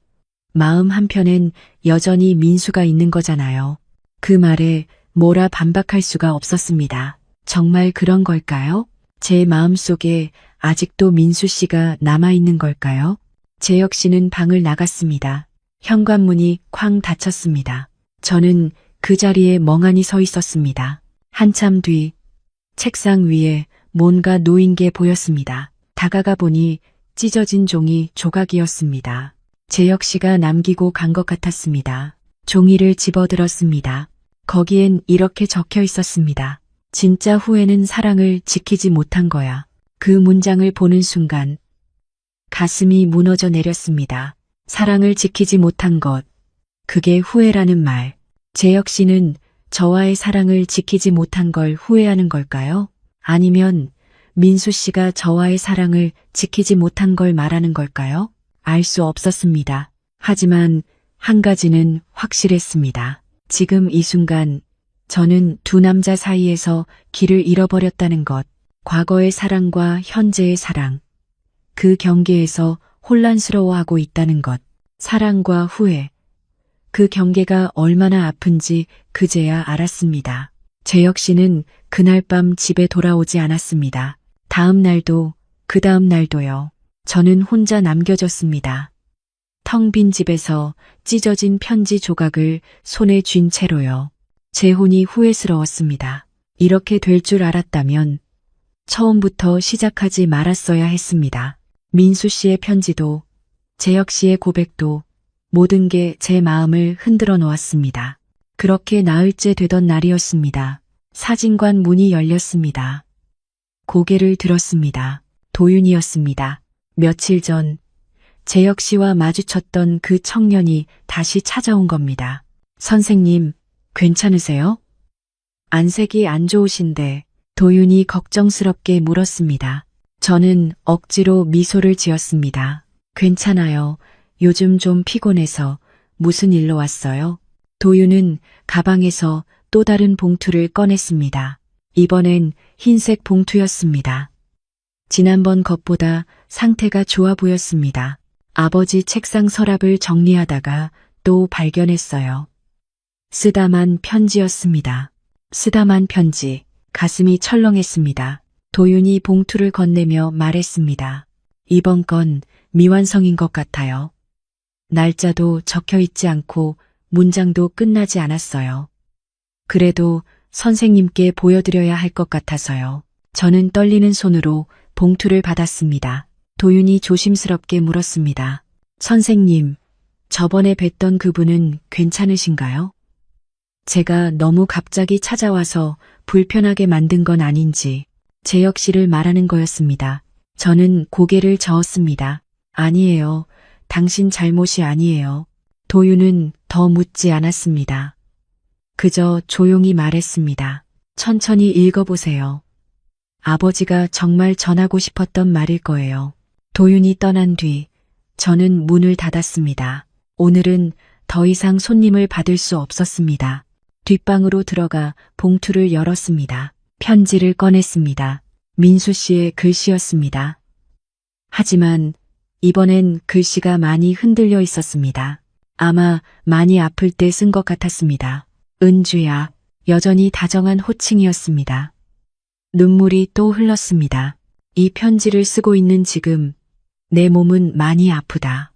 마음 한편엔 여전히 민수가 있는 거잖아요. 그 말에 뭐라 반박할 수가 없었습니다. 정말 그런 걸까요? 제 마음속에 아직도 민수 씨가 남아있는 걸까요? 재혁 씨는 방을 나갔습니다. 현관문이 쾅 닫혔습니다. 저는 그 자리에 멍하니 서 있었습니다. 한참 뒤 책상 위에 뭔가 놓인 게 보였습니다. 다가가 보니 찢어진 종이 조각이었습니다. 재혁 씨가 남기고 간 것 같았습니다. 종이를 집어들었습니다. 거기엔 이렇게 적혀 있었습니다. 진짜 후회는 사랑을 지키지 못한 거야. 그 문장을 보는 순간 가슴이 무너져 내렸습니다. 사랑을 지키지 못한 것, 그게 후회라는 말. 재혁 씨는 저와의 사랑을 지키지 못한 걸 후회하는 걸까요? 아니면 민수 씨가 저와의 사랑을 지키지 못한 걸 말하는 걸까요? 알 수 없었습니다. 하지만 한 가지는 확실했습니다. 지금 이 순간 저는 두 남자 사이에서 길을 잃어버렸다는 것, 과거의 사랑과 현재의 사랑, 그 경계에서 혼란스러워하고 있다는 것, 사랑과 후회, 그 경계가 얼마나 아픈지 그제야 알았습니다. 재혁 씨는 그날 밤 집에 돌아오지 않았습니다. 다음 날도 그 다음 날도요. 저는 혼자 남겨졌습니다. 텅 빈 집에서 찢어진 편지 조각을 손에 쥔 채로요. 제 혼이 후회스러웠습니다. 이렇게 될 줄 알았다면 처음부터 시작하지 말았어야 했습니다. 민수 씨의 편지도 재혁 씨의 고백도 모든 게 제 마음을 흔들어 놓았습니다. 그렇게 나흘째 되던 날이었습니다. 사진관 문이 열렸습니다. 고개를 들었습니다. 도윤이었습니다. 며칠 전 재혁 씨와 마주쳤던 그 청년이 다시 찾아온 겁니다. 선생님, 괜찮으세요? 안색이 안 좋으신데 도윤이 걱정스럽게 물었습니다. 저는 억지로 미소를 지었습니다. 괜찮아요. 요즘 좀 피곤해서. 무슨 일로 왔어요? 도윤은 가방에서 또 다른 봉투를 꺼냈습니다. 이번엔 흰색 봉투였습니다. 지난번 것보다 상태가 좋아 보였습니다. 아버지 책상 서랍을 정리하다가 또 발견했어요. 쓰다만 편지였습니다. 쓰다만 편지. 가슴이 철렁했습니다. 도윤이 봉투를 건네며 말했습니다. 이번 건 미완성인 것 같아요. 날짜도 적혀 있지 않고 문장도 끝나지 않았어요. 그래도 선생님께 보여드려야 할 것 같아서요. 저는 떨리는 손으로 봉투를 받았습니다. 도윤이 조심스럽게 물었습니다. 선생님, 저번에 뵀던 그분은 괜찮으신가요? 제가 너무 갑자기 찾아와서 불편하게 만든 건 아닌지 재혁 씨를 말하는 거였습니다. 저는 고개를 저었습니다. 아니에요. 당신 잘못이 아니에요. 도윤은 더 묻지 않았습니다. 그저 조용히 말했습니다. 천천히 읽어보세요. 아버지가 정말 전하고 싶었던 말일 거예요. 도윤이 떠난 뒤 저는 문을 닫았습니다. 오늘은 더 이상 손님을 받을 수 없었습니다. 뒷방으로 들어가 봉투를 열었습니다. 편지를 꺼냈습니다. 민수 씨의 글씨였습니다. 하지만 이번엔 글씨가 많이 흔들려 있었습니다. 아마 많이 아플 때 쓴 것 같았습니다. 은주야, 여전히 다정한 호칭이었습니다. 눈물이 또 흘렀습니다. 이 편지를 쓰고 있는 지금 내 몸은 많이 아프다.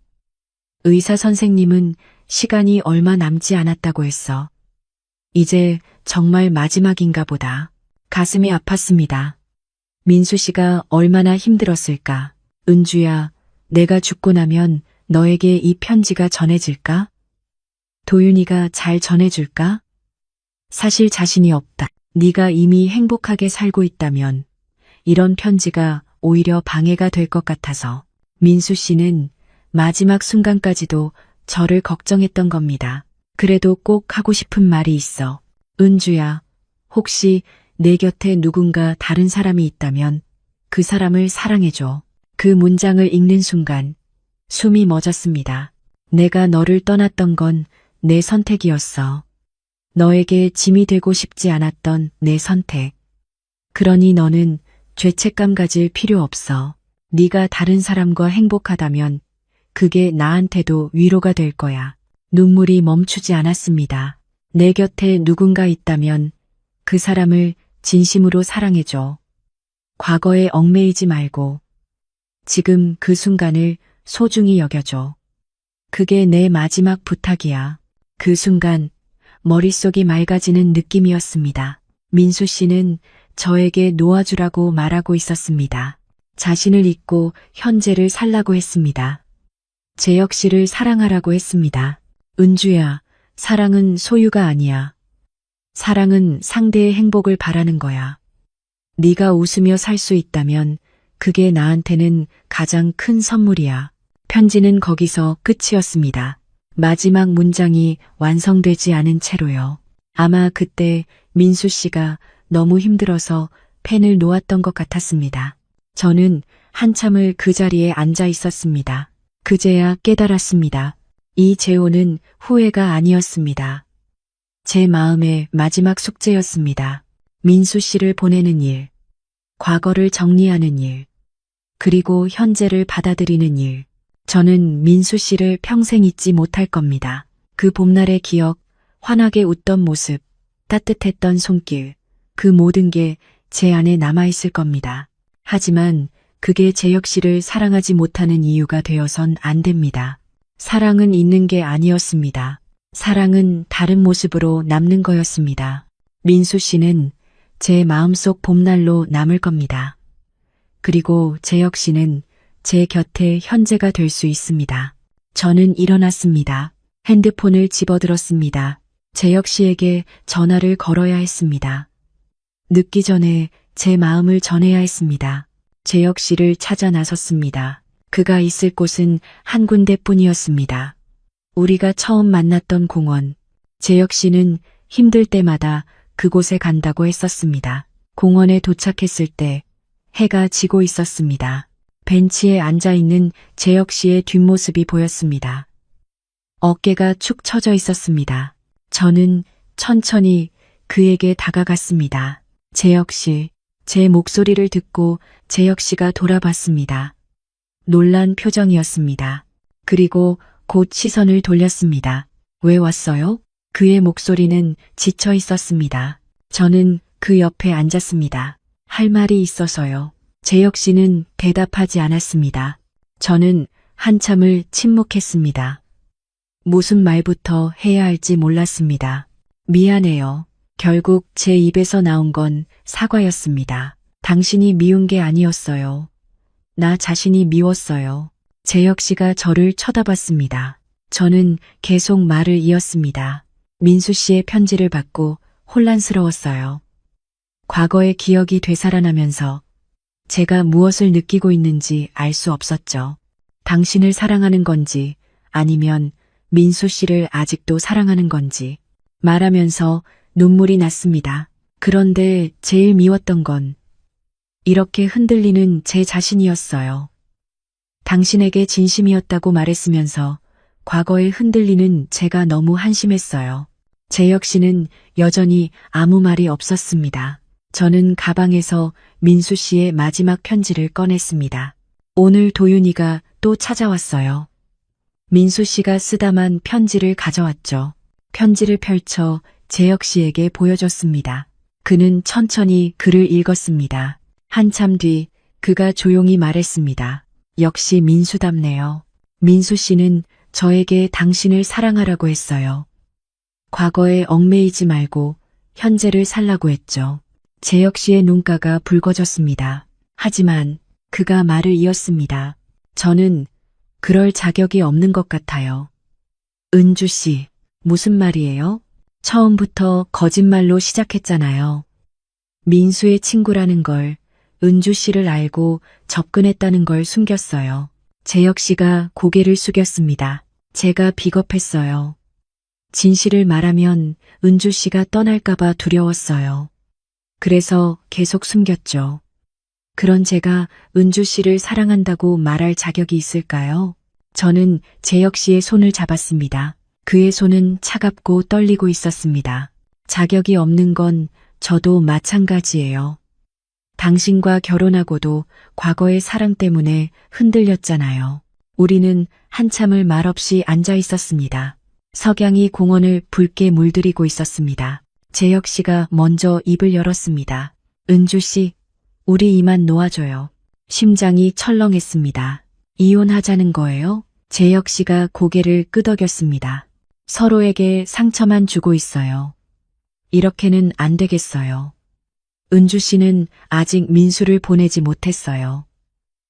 의사 선생님은 시간이 얼마 남지 않았다고 했어. 이제 정말 마지막인가 보다. 가슴이 아팠습니다. 민수 씨가 얼마나 힘들었을까. 은주야, 내가 죽고 나면 너에게 이 편지가 전해질까? 도윤이가 잘 전해줄까? 사실 자신이 없다. 네가 이미 행복하게 살고 있다면 이런 편지가 오히려 방해가 될 것 같아서. 민수 씨는 마지막 순간까지도 저를 걱정했던 겁니다. 그래도 꼭 하고 싶은 말이 있어. 은주야, 혹시 내 곁에 누군가 다른 사람이 있다면 그 사람을 사랑해줘. 그 문장을 읽는 순간 숨이 멎었습니다. 내가 너를 떠났던 건 내 선택이었어. 너에게 짐이 되고 싶지 않았던 내 선택. 그러니 너는 죄책감 가질 필요 없어. 네가 다른 사람과 행복하다면 그게 나한테도 위로가 될 거야. 눈물이 멈추지 않았습니다. 내 곁에 누군가 있다면 그 사람을 진심으로 사랑해줘. 과거에 얽매이지 말고 지금 그 순간을 소중히 여겨줘. 그게 내 마지막 부탁이야. 그 순간 머릿속이 맑아지는 느낌이었습니다. 민수 씨는 저에게 놓아주라고 말하고 있었습니다. 자신을 잊고 현재를 살라고 했습니다. 재혁 씨를 사랑하라고 했습니다. 은주야, 사랑은 소유가 아니야. 사랑은 상대의 행복을 바라는 거야. 네가 웃으며 살 수 있다면 그게 나한테는 가장 큰 선물이야. 편지는 거기서 끝이었습니다. 마지막 문장이 완성되지 않은 채로요. 아마 그때 민수 씨가 너무 힘들어서 펜을 놓았던 것 같았습니다. 저는 한참을 그 자리에 앉아 있었습니다. 그제야 깨달았습니다. 이 재혼은 후회가 아니었습니다. 제 마음의 마지막 숙제였습니다. 민수 씨를 보내는 일, 과거를 정리하는 일, 그리고 현재를 받아들이는 일. 저는 민수 씨를 평생 잊지 못할 겁니다. 그 봄날의 기억, 환하게 웃던 모습, 따뜻했던 손길, 그 모든 게 제 안에 남아있을 겁니다. 하지만 그게 재혁 씨를 사랑하지 못하는 이유가 되어선 안 됩니다. 사랑은 있는 게 아니었습니다. 사랑은 다른 모습으로 남는 거였습니다. 민수 씨는 제 마음속 봄날로 남을 겁니다. 그리고 재혁 씨는 제 곁에 현재가 될 수 있습니다. 저는 일어났습니다. 핸드폰을 집어들었습니다. 재혁 씨에게 전화를 걸어야 했습니다. 늦기 전에 제 마음을 전해야 했습니다. 재혁 씨를 찾아 나섰습니다. 그가 있을 곳은 한 군데뿐이었습니다. 우리가 처음 만났던 공원. 재혁 씨는 힘들 때마다 그곳에 간다고 했었습니다. 공원에 도착했을 때 해가 지고 있었습니다. 벤치에 앉아 있는 재혁 씨의 뒷모습이 보였습니다. 어깨가 축 처져 있었습니다. 저는 천천히 그에게 다가갔습니다. 재혁 씨, 제 목소리를 듣고 재혁 씨가 돌아봤습니다. 놀란 표정이었습니다. 그리고 곧 시선을 돌렸습니다. 왜 왔어요? 그의 목소리는 지쳐 있었습니다. 저는 그 옆에 앉았습니다. 할 말이 있어서요. 재혁 씨는 대답하지 않았습니다. 저는 한참을 침묵했습니다. 무슨 말부터 해야 할지 몰랐습니다. 미안해요. 결국 제 입에서 나온 건 사과였습니다. 당신이 미운 게 아니었어요. 나 자신이 미웠어요. 재혁 씨가 저를 쳐다봤습니다. 저는 계속 말을 이었습니다. 민수 씨의 편지를 받고 혼란스러웠어요. 과거의 기억이 되살아나면서 제가 무엇을 느끼고 있는지 알 수 없었죠. 당신을 사랑하는 건지 아니면 민수 씨를 아직도 사랑하는 건지 말하면서 눈물이 났습니다. 그런데 제일 미웠던 건 이렇게 흔들리는 제 자신이었어요. 당신에게 진심이었다고 말했으면서 과거에 흔들리는 제가 너무 한심했어요. 재혁 씨는 여전히 아무 말이 없었습니다. 저는 가방에서 민수 씨의 마지막 편지를 꺼냈습니다. 오늘 도윤이가 또 찾아왔어요. 민수 씨가 쓰다만 편지를 가져왔죠. 편지를 펼쳐 재혁 씨에게 보여줬습니다. 그는 천천히 글을 읽었습니다. 한참 뒤 그가 조용히 말했습니다. 역시 민수답네요. 민수 씨는 저에게 당신을 사랑하라고 했어요. 과거에 얽매이지 말고 현재를 살라고 했죠. 재혁 씨의 눈가가 붉어졌습니다. 하지만 그가 말을 이었습니다. 저는 그럴 자격이 없는 것 같아요. 은주 씨, 무슨 말이에요? 처음부터 거짓말로 시작했잖아요. 민수의 친구라는 걸 은주 씨를 알고 접근했다는 걸 숨겼어요. 재혁 씨가 고개를 숙였습니다. 제가 비겁했어요. 진실을 말하면 은주 씨가 떠날까봐 두려웠어요. 그래서 계속 숨겼죠. 그런 제가 은주 씨를 사랑한다고 말할 자격이 있을까요? 저는 재혁 씨의 손을 잡았습니다. 그의 손은 차갑고 떨리고 있었습니다. 자격이 없는 건 저도 마찬가지예요. 당신과 결혼하고도 과거의 사랑 때문에 흔들렸잖아요. 우리는 한참을 말없이 앉아 있었습니다. 석양이 공원을 붉게 물들이고 있었습니다. 재혁 씨가 먼저 입을 열었습니다. 은주 씨, 우리 이만 놓아줘요. 심장이 철렁했습니다. 이혼하자는 거예요? 재혁 씨가 고개를 끄덕였습니다. 서로에게 상처만 주고 있어요. 이렇게는 안 되겠어요. 은주 씨는 아직 민수를 보내지 못했어요.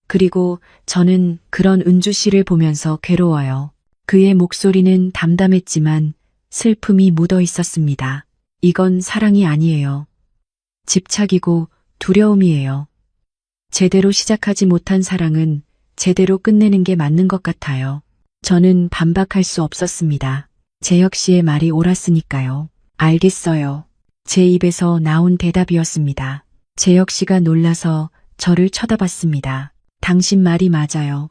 그리고 저는 그런 은주 씨를 보면서 괴로워요. 그의 목소리는 담담했지만 슬픔이 묻어 있었습니다. 이건 사랑이 아니에요. 집착이고 두려움이에요. 제대로 시작하지 못한 사랑은 제대로 끝내는 게 맞는 것 같아요. 저는 반박할 수 없었습니다. 재혁 씨의 말이 옳았으니까요. 알겠어요. 제 입에서 나온 대답이었습니다. 재혁 씨가 놀라서 저를 쳐다봤습니다. 당신 말이 맞아요.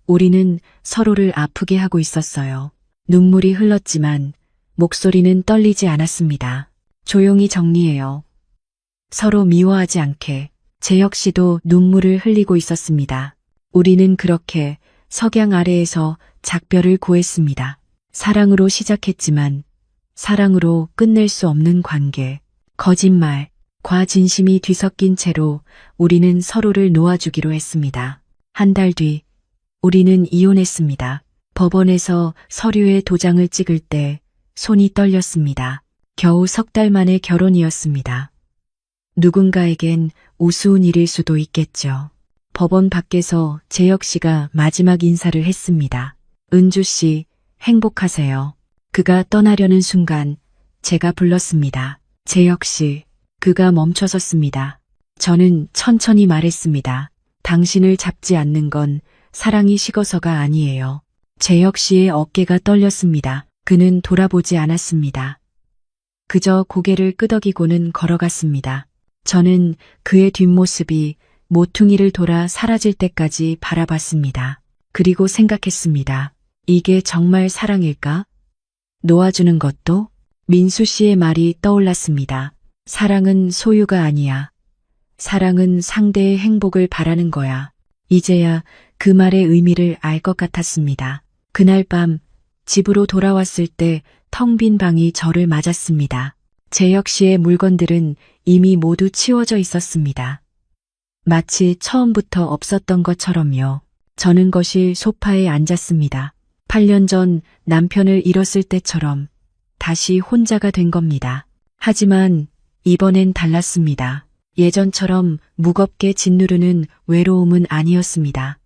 우리는 서로를 아프게 하고 있었어요. 눈물이 흘렀지만 목소리는 떨리지 않았습니다. 조용히 정리해요. 서로 미워하지 않게. 재혁 씨도 눈물을 흘리고 있었습니다. 우리는 그렇게 석양 아래에서 작별을 고했습니다. 사랑으로 시작했지만 사랑으로 끝낼 수 없는 관계. 거짓말, 과진심이 뒤섞인 채로 우리는 서로를 놓아주기로 했습니다. 한 달 뒤 우리는 이혼했습니다. 법원에서 서류에 도장을 찍을 때 손이 떨렸습니다. 겨우 3달 만의 결혼이었습니다. 누군가에겐 우스운 일일 수도 있겠죠. 법원 밖에서 재혁 씨가 마지막 인사를 했습니다. 은주 씨, 행복하세요. 그가 떠나려는 순간 제가 불렀습니다. 재혁 씨. 그가 멈춰섰습니다. 저는 천천히 말했습니다. 당신을 잡지 않는 건 사랑이 식어서가 아니에요. 재혁 씨의 어깨가 떨렸습니다. 그는 돌아보지 않았습니다. 그저 고개를 끄덕이고는 걸어갔습니다. 저는 그의 뒷모습이 모퉁이를 돌아 사라질 때까지 바라봤습니다. 그리고 생각했습니다. 이게 정말 사랑일까? 놓아주는 것도? 민수 씨의 말이 떠올랐습니다. 사랑은 소유가 아니야. 사랑은 상대의 행복을 바라는 거야. 이제야 그 말의 의미를 알 것 같았습니다. 그날 밤 집으로 돌아왔을 때 텅 빈 방이 저를 맞았습니다. 재혁 씨의 물건들은 이미 모두 치워져 있었습니다. 마치 처음부터 없었던 것처럼요. 저는 거실 소파에 앉았습니다. 8년 전 남편을 잃었을 때처럼 다시 혼자가 된 겁니다. 하지만 이번엔 달랐습니다. 예전처럼 무겁게 짓누르는 외로움은 아니었습니다.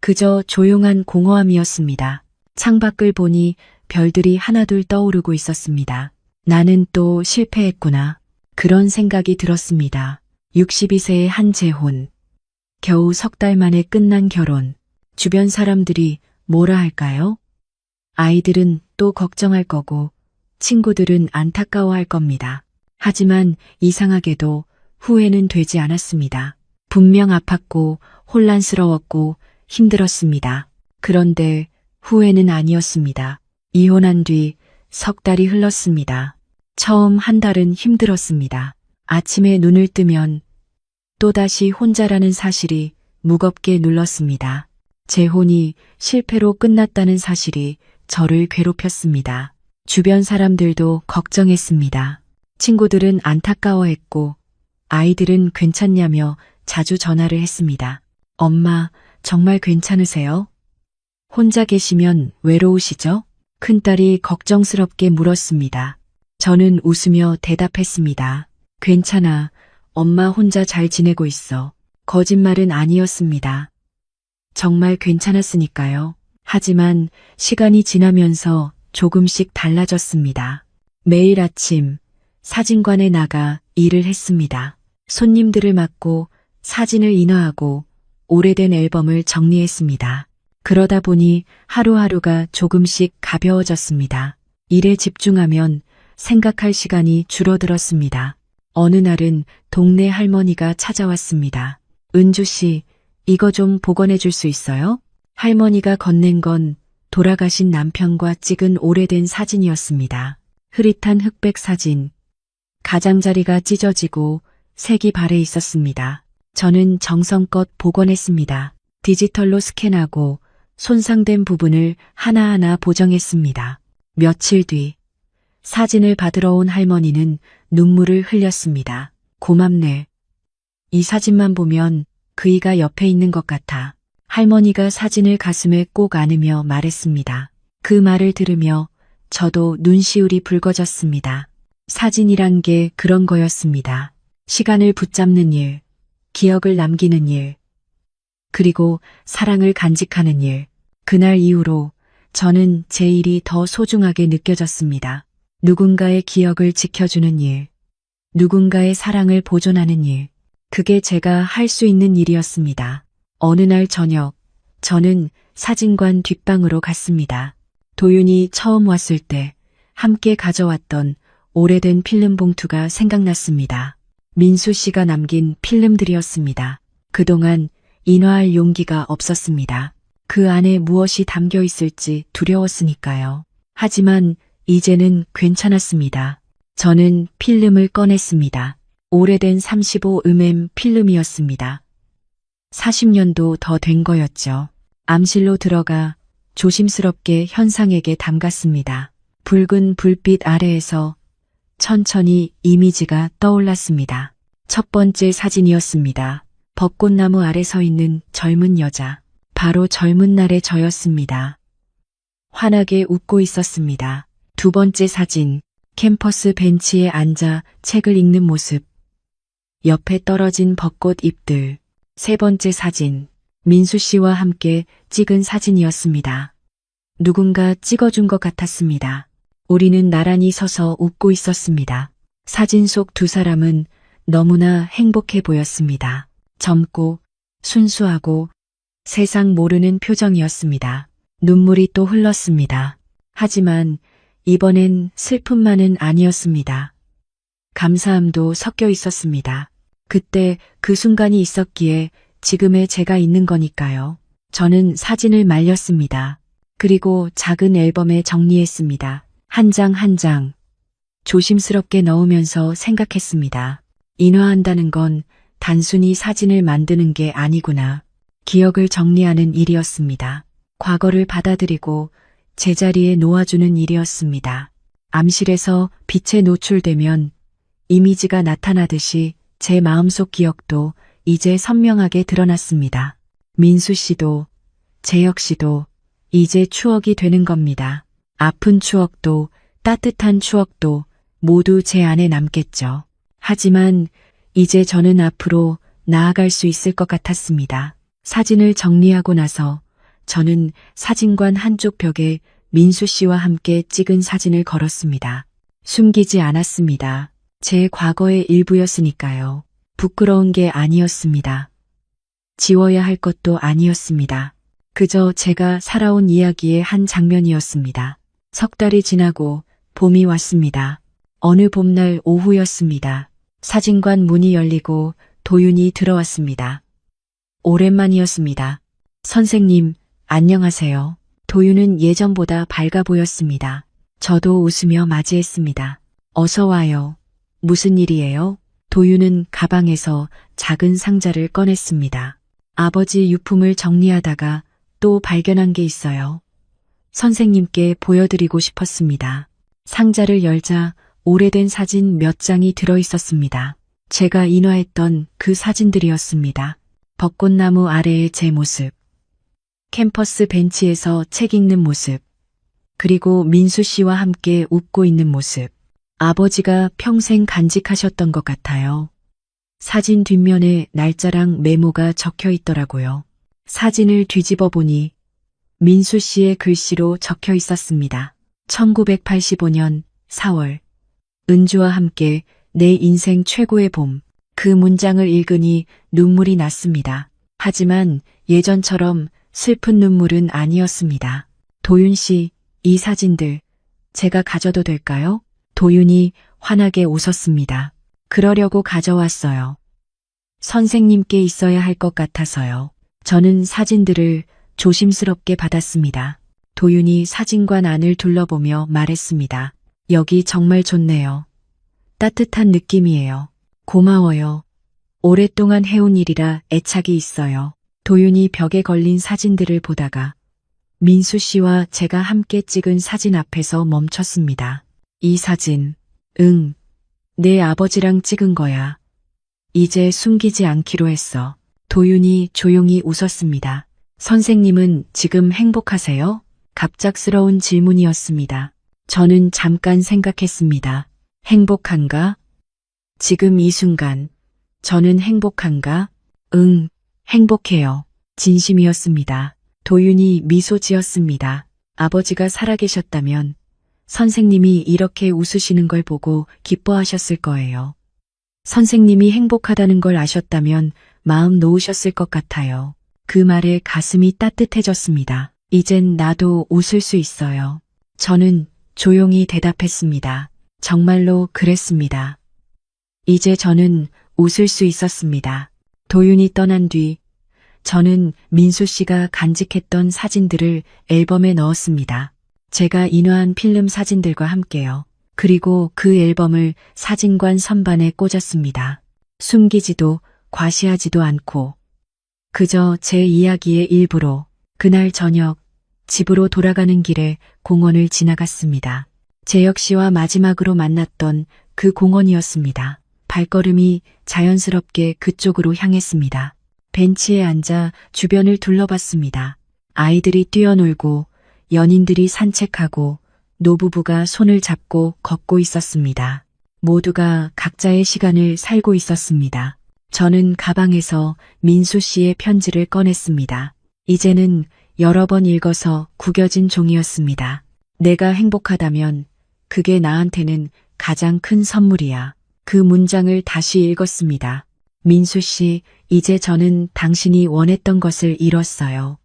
그저 조용한 공허함이었습니다. 창밖을 보니 별들이 하나둘 떠오르고 있었습니다. 나는 또 실패했구나. 그런 생각이 들었습니다. 62세의 한 재혼. 겨우 3달 만에 끝난 결혼. 주변 사람들이 뭐라 할까요? 아이들은 또 걱정할 거고 친구들은 안타까워할 겁니다. 하지만 이상하게도 후회는 되지 않았습니다. 분명 아팠고 혼란스러웠고 힘들었습니다. 그런데 후회는 아니었습니다. 이혼한 뒤 3달이 흘렀습니다. 처음 한 달은 힘들었습니다. 아침에 눈을 뜨면 또다시 혼자라는 사실이 무겁게 눌렀습니다. 재혼이 실패로 끝났다는 사실이 저를 괴롭혔습니다. 주변 사람들도 걱정했습니다. 친구들은 안타까워했고 아이들은 괜찮냐며 자주 전화를 했습니다. 엄마, 정말 괜찮으세요? 혼자 계시면 외로우시죠? 큰딸이 걱정스럽게 물었습니다. 저는 웃으며 대답했습니다. 괜찮아. 엄마 혼자 잘 지내고 있어. 거짓말은 아니었습니다. 정말 괜찮았으니까요. 하지만 시간이 지나면서 조금씩 달라졌습니다. 매일 아침 사진관에 나가 일을 했습니다. 손님들을 맡고 사진을 인화하고 오래된 앨범을 정리했습니다. 그러다 보니 하루하루가 조금씩 가벼워졌습니다. 일에 집중하면 생각할 시간이 줄어들었습니다. 어느 날은 동네 할머니가 찾아왔습니다. 은주 씨, 이거 좀 복원해 줄 수 있어요? 할머니가 건넨 건 돌아가신 남편과 찍은 오래된 사진이었습니다. 흐릿한 흑백 사진. 가장자리가 찢어지고 색이 발해 있었습니다. 저는 정성껏 복원했습니다. 디지털로 스캔하고 손상된 부분을 하나하나 보정했습니다. 며칠 뒤 사진을 받으러 온 할머니는 눈물을 흘렸습니다. 고맙네. 이 사진만 보면 그이가 옆에 있는 것 같아. 할머니가 사진을 가슴에 꼭 안으며 말했습니다. 그 말을 들으며 저도 눈시울이 붉어졌습니다. 사진이란 게 그런 거였습니다. 시간을 붙잡는 일, 기억을 남기는 일, 그리고 사랑을 간직하는 일. 그날 이후로 저는 제 일이 더 소중하게 느껴졌습니다. 누군가의 기억을 지켜주는 일, 누군가의 사랑을 보존하는 일. 그게 제가 할 수 있는 일이었습니다. 어느 날 저녁, 저는 사진관 뒷방으로 갔습니다. 도윤이 처음 왔을 때 함께 가져왔던 오래된 필름 봉투가 생각났습니다. 민수 씨가 남긴 필름들이었습니다. 그동안 인화할 용기가 없었습니다. 그 안에 무엇이 담겨 있을지 두려웠으니까요. 하지만 이제는 괜찮았습니다. 저는 필름을 꺼냈습니다. 오래된 35mm 필름이었습니다. 40년도 더 된 거였죠. 암실로 들어가 조심스럽게 현상에게 담갔습니다. 붉은 불빛 아래에서 천천히 이미지가 떠올랐습니다. 첫 번째 사진이었습니다. 벚꽃나무 아래 서 있는 젊은 여자. 바로 젊은 날의 저였습니다. 환하게 웃고 있었습니다. 두 번째 사진, 캠퍼스 벤치에 앉아 책을 읽는 모습. 옆에 떨어진 벚꽃 잎들. 세 번째 사진, 민수 씨와 함께 찍은 사진이었습니다. 누군가 찍어준 것 같았습니다. 우리는 나란히 서서 웃고 있었습니다. 사진 속 두 사람은 너무나 행복해 보였습니다. 젊고 순수하고 세상 모르는 표정이었습니다. 눈물이 또 흘렀습니다. 하지만 이번엔 슬픔만은 아니었습니다. 감사함도 섞여 있었습니다. 그때 그 순간이 있었기에 지금의 제가 있는 거니까요. 저는 사진을 말렸습니다. 그리고 작은 앨범에 정리했습니다. 한 장 한 장 조심스럽게 넣으면서 생각했습니다. 인화한다는 건 단순히 사진을 만드는 게 아니구나. 기억을 정리하는 일이었습니다. 과거를 받아들이고 제자리에 놓아주는 일이었습니다. 암실에서 빛에 노출되면 이미지가 나타나듯이 제 마음속 기억도 이제 선명하게 드러났습니다. 민수 씨도 재혁 씨도 이제 추억이 되는 겁니다. 아픈 추억도 따뜻한 추억도 모두 제 안에 남겠죠. 하지만 이제 저는 앞으로 나아갈 수 있을 것 같았습니다. 사진을 정리하고 나서 저는 사진관 한쪽 벽에 민수 씨와 함께 찍은 사진을 걸었습니다. 숨기지 않았습니다. 제 과거의 일부였으니까요. 부끄러운 게 아니었습니다. 지워야 할 것도 아니었습니다. 그저 제가 살아온 이야기의 한 장면이었습니다. 석 달이 지나고 봄이 왔습니다. 어느 봄날 오후였습니다. 사진관 문이 열리고 도윤이 들어왔습니다. 오랜만이었습니다. 선생님, 안녕하세요. 도윤은 예전보다 밝아 보였습니다. 저도 웃으며 맞이했습니다. 어서 와요. 무슨 일이에요? 도윤은 가방에서 작은 상자를 꺼냈습니다. 아버지 유품을 정리하다가 또 발견한 게 있어요. 선생님께 보여드리고 싶었습니다. 상자를 열자 오래된 사진 몇 장이 들어 있었습니다. 제가 인화했던 그 사진들이었습니다. 벚꽃나무 아래의 제 모습, 캠퍼스 벤치에서 책 읽는 모습, 그리고 민수 씨와 함께 웃고 있는 모습. 아버지가 평생 간직하셨던 것 같아요. 사진 뒷면에 날짜랑 메모가 적혀 있더라고요. 사진을 뒤집어 보니 민수 씨의 글씨로 적혀 있었습니다. 1985년 4월, 은주와 함께 내 인생 최고의 봄. 그 문장을 읽으니 눈물이 났습니다. 하지만 예전처럼 슬픈 눈물은 아니었습니다. 도윤 씨, 이 사진들 제가 가져도 될까요? 도윤이 환하게 웃었습니다. 그러려고 가져왔어요. 선생님께 있어야 할 것 같아서요. 저는 사진들을 조심스럽게 받았습니다. 도윤이 사진관 안을 둘러보며 말했습니다. 여기 정말 좋네요. 따뜻한 느낌이에요. 고마워요. 오랫동안 해온 일이라 애착이 있어요. 도윤이 벽에 걸린 사진들을 보다가 민수 씨와 제가 함께 찍은 사진 앞에서 멈췄습니다. 이 사진, 응, 내 아버지랑 찍은 거야. 이제 숨기지 않기로 했어. 도윤이 조용히 웃었습니다. 선생님은 지금 행복하세요? 갑작스러운 질문이었습니다. 저는 잠깐 생각했습니다. 행복한가? 지금 이 순간, 저는 행복한가? 응, 행복해요. 진심이었습니다. 도윤이 미소 지었습니다. 아버지가 살아계셨다면 선생님이 이렇게 웃으시는 걸 보고 기뻐하셨을 거예요. 선생님이 행복하다는 걸 아셨다면 마음 놓으셨을 것 같아요. 그 말에 가슴이 따뜻해졌습니다. 이젠 나도 웃을 수 있어요. 저는 조용히 대답했습니다. 정말로 그랬습니다. 이제 저는 웃을 수 있었습니다. 도윤이 떠난 뒤 저는 민수 씨가 간직했던 사진들을 앨범에 넣었습니다. 제가 인화한 필름 사진들과 함께요. 그리고 그 앨범을 사진관 선반에 꽂았습니다. 숨기지도 과시하지도 않고 그저 제 이야기의 일부로. 그날 저녁 집으로 돌아가는 길에 공원을 지나갔습니다. 재혁 씨와 마지막으로 만났던 그 공원이었습니다. 발걸음이 자연스럽게 그쪽으로 향했습니다. 벤치에 앉아 주변을 둘러봤습니다. 아이들이 뛰어놀고 연인들이 산책하고 노부부가 손을 잡고 걷고 있었습니다. 모두가 각자의 시간을 살고 있었습니다. 저는 가방에서 민수 씨의 편지를 꺼냈습니다. 이제는 여러 번 읽어서 구겨진 종이였습니다. 내가 행복하다면 그게 나한테는 가장 큰 선물이야. 그 문장을 다시 읽었습니다. 민수 씨, 이제 저는 당신이 원했던 것을 이뤘어요.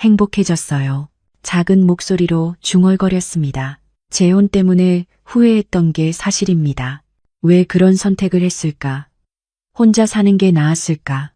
행복해졌어요. 작은 목소리로 중얼거렸습니다. 재혼 때문에 후회했던 게 사실입니다. 왜 그런 선택을 했을까? 혼자 사는 게 나았을까?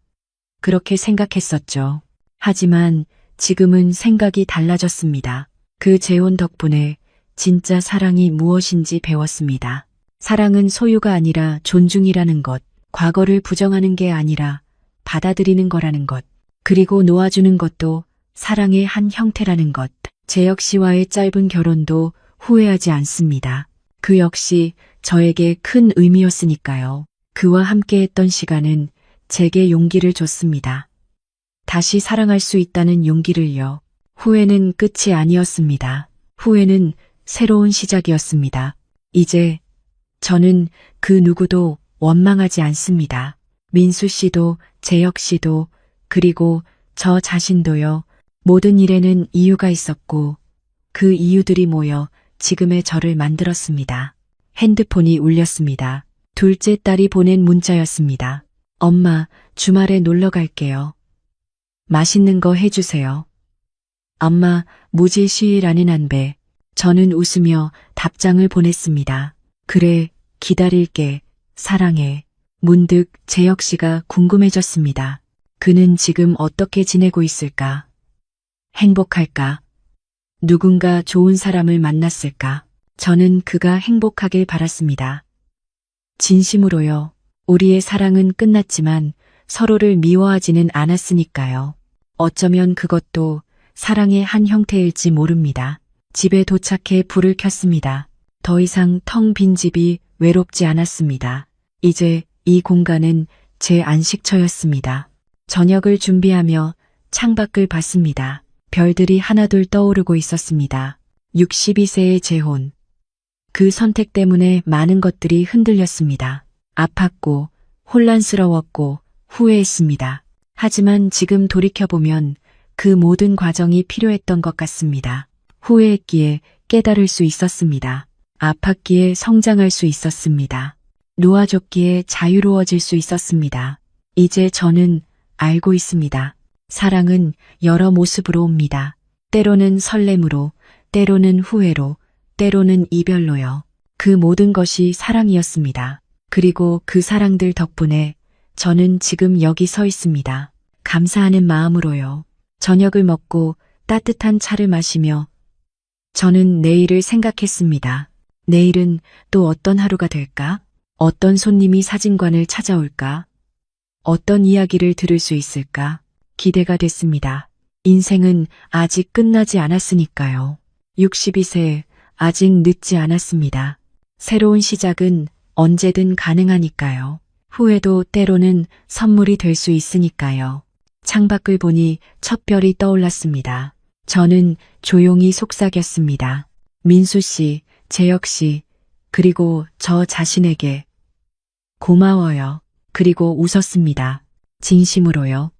그렇게 생각했었죠. 하지만 지금은 생각이 달라졌습니다. 그 재혼 덕분에 진짜 사랑이 무엇인지 배웠습니다. 사랑은 소유가 아니라 존중이라는 것, 과거를 부정하는 게 아니라 받아들이는 거라는 것, 그리고 놓아주는 것도 사랑의 한 형태라는 것. 재혁 씨와의 짧은 결혼도 후회하지 않습니다. 그 역시 저에게 큰 의미였으니까요. 그와 함께했던 시간은 제게 용기를 줬습니다. 다시 사랑할 수 있다는 용기를요. 후회는 끝이 아니었습니다. 후회는 새로운 시작이었습니다. 이제 저는 그 누구도 원망하지 않습니다. 민수 씨도 재혁 씨도 그리고 저 자신도요. 모든 일에는 이유가 있었고 그 이유들이 모여 지금의 저를 만들었습니다. 핸드폰이 울렸습니다. 둘째 딸이 보낸 문자였습니다. 엄마, 주말에 놀러 갈게요. 맛있는 거 해주세요. 엄마, 무지 쉬이라는 안배. 저는 웃으며 답장을 보냈습니다. 그래, 기다릴게. 사랑해. 문득 재혁 씨가 궁금해졌습니다. 그는 지금 어떻게 지내고 있을까? 행복할까? 누군가 좋은 사람을 만났을까? 저는 그가 행복하길 바랐습니다. 진심으로요. 우리의 사랑은 끝났지만 서로를 미워하지는 않았으니까요. 어쩌면 그것도 사랑의 한 형태일지 모릅니다. 집에 도착해 불을 켰습니다. 더 이상 텅 빈 집이 외롭지 않았습니다. 이제 이 공간은 제 안식처였습니다. 저녁을 준비하며 창밖을 봤습니다. 별들이 하나둘 떠오르고 있었습니다. 62세의 재혼. 그 선택 때문에 많은 것들이 흔들렸습니다. 아팠고 혼란스러웠고 후회했습니다. 하지만 지금 돌이켜보면 그 모든 과정이 필요했던 것 같습니다. 후회했기에 깨달을 수 있었습니다. 아팠기에 성장할 수 있었습니다. 놓아줬기에 자유로워질 수 있었습니다. 이제 저는 알고 있습니다. 사랑은 여러 모습으로 옵니다. 때로는 설렘으로, 때로는 후회로, 때로는 이별로요. 그 모든 것이 사랑이었습니다. 그리고 그 사랑들 덕분에 저는 지금 여기 서 있습니다. 감사하는 마음으로요. 저녁을 먹고 따뜻한 차를 마시며 저는 내일을 생각했습니다. 내일은 또 어떤 하루가 될까? 어떤 손님이 사진관을 찾아올까? 어떤 이야기를 들을 수 있을까? 기대가 됐습니다. 인생은 아직 끝나지 않았으니까요. 62세, 아직 늦지 않았습니다. 새로운 시작은 언제든 가능하니까요. 후회도 때로는 선물이 될 수 있으니까요. 창밖을 보니 첫 별이 떠올랐습니다. 저는 조용히 속삭였습니다. 민수 씨, 재혁 씨, 그리고 저 자신에게 고마워요. 그리고 웃었습니다. 진심으로요.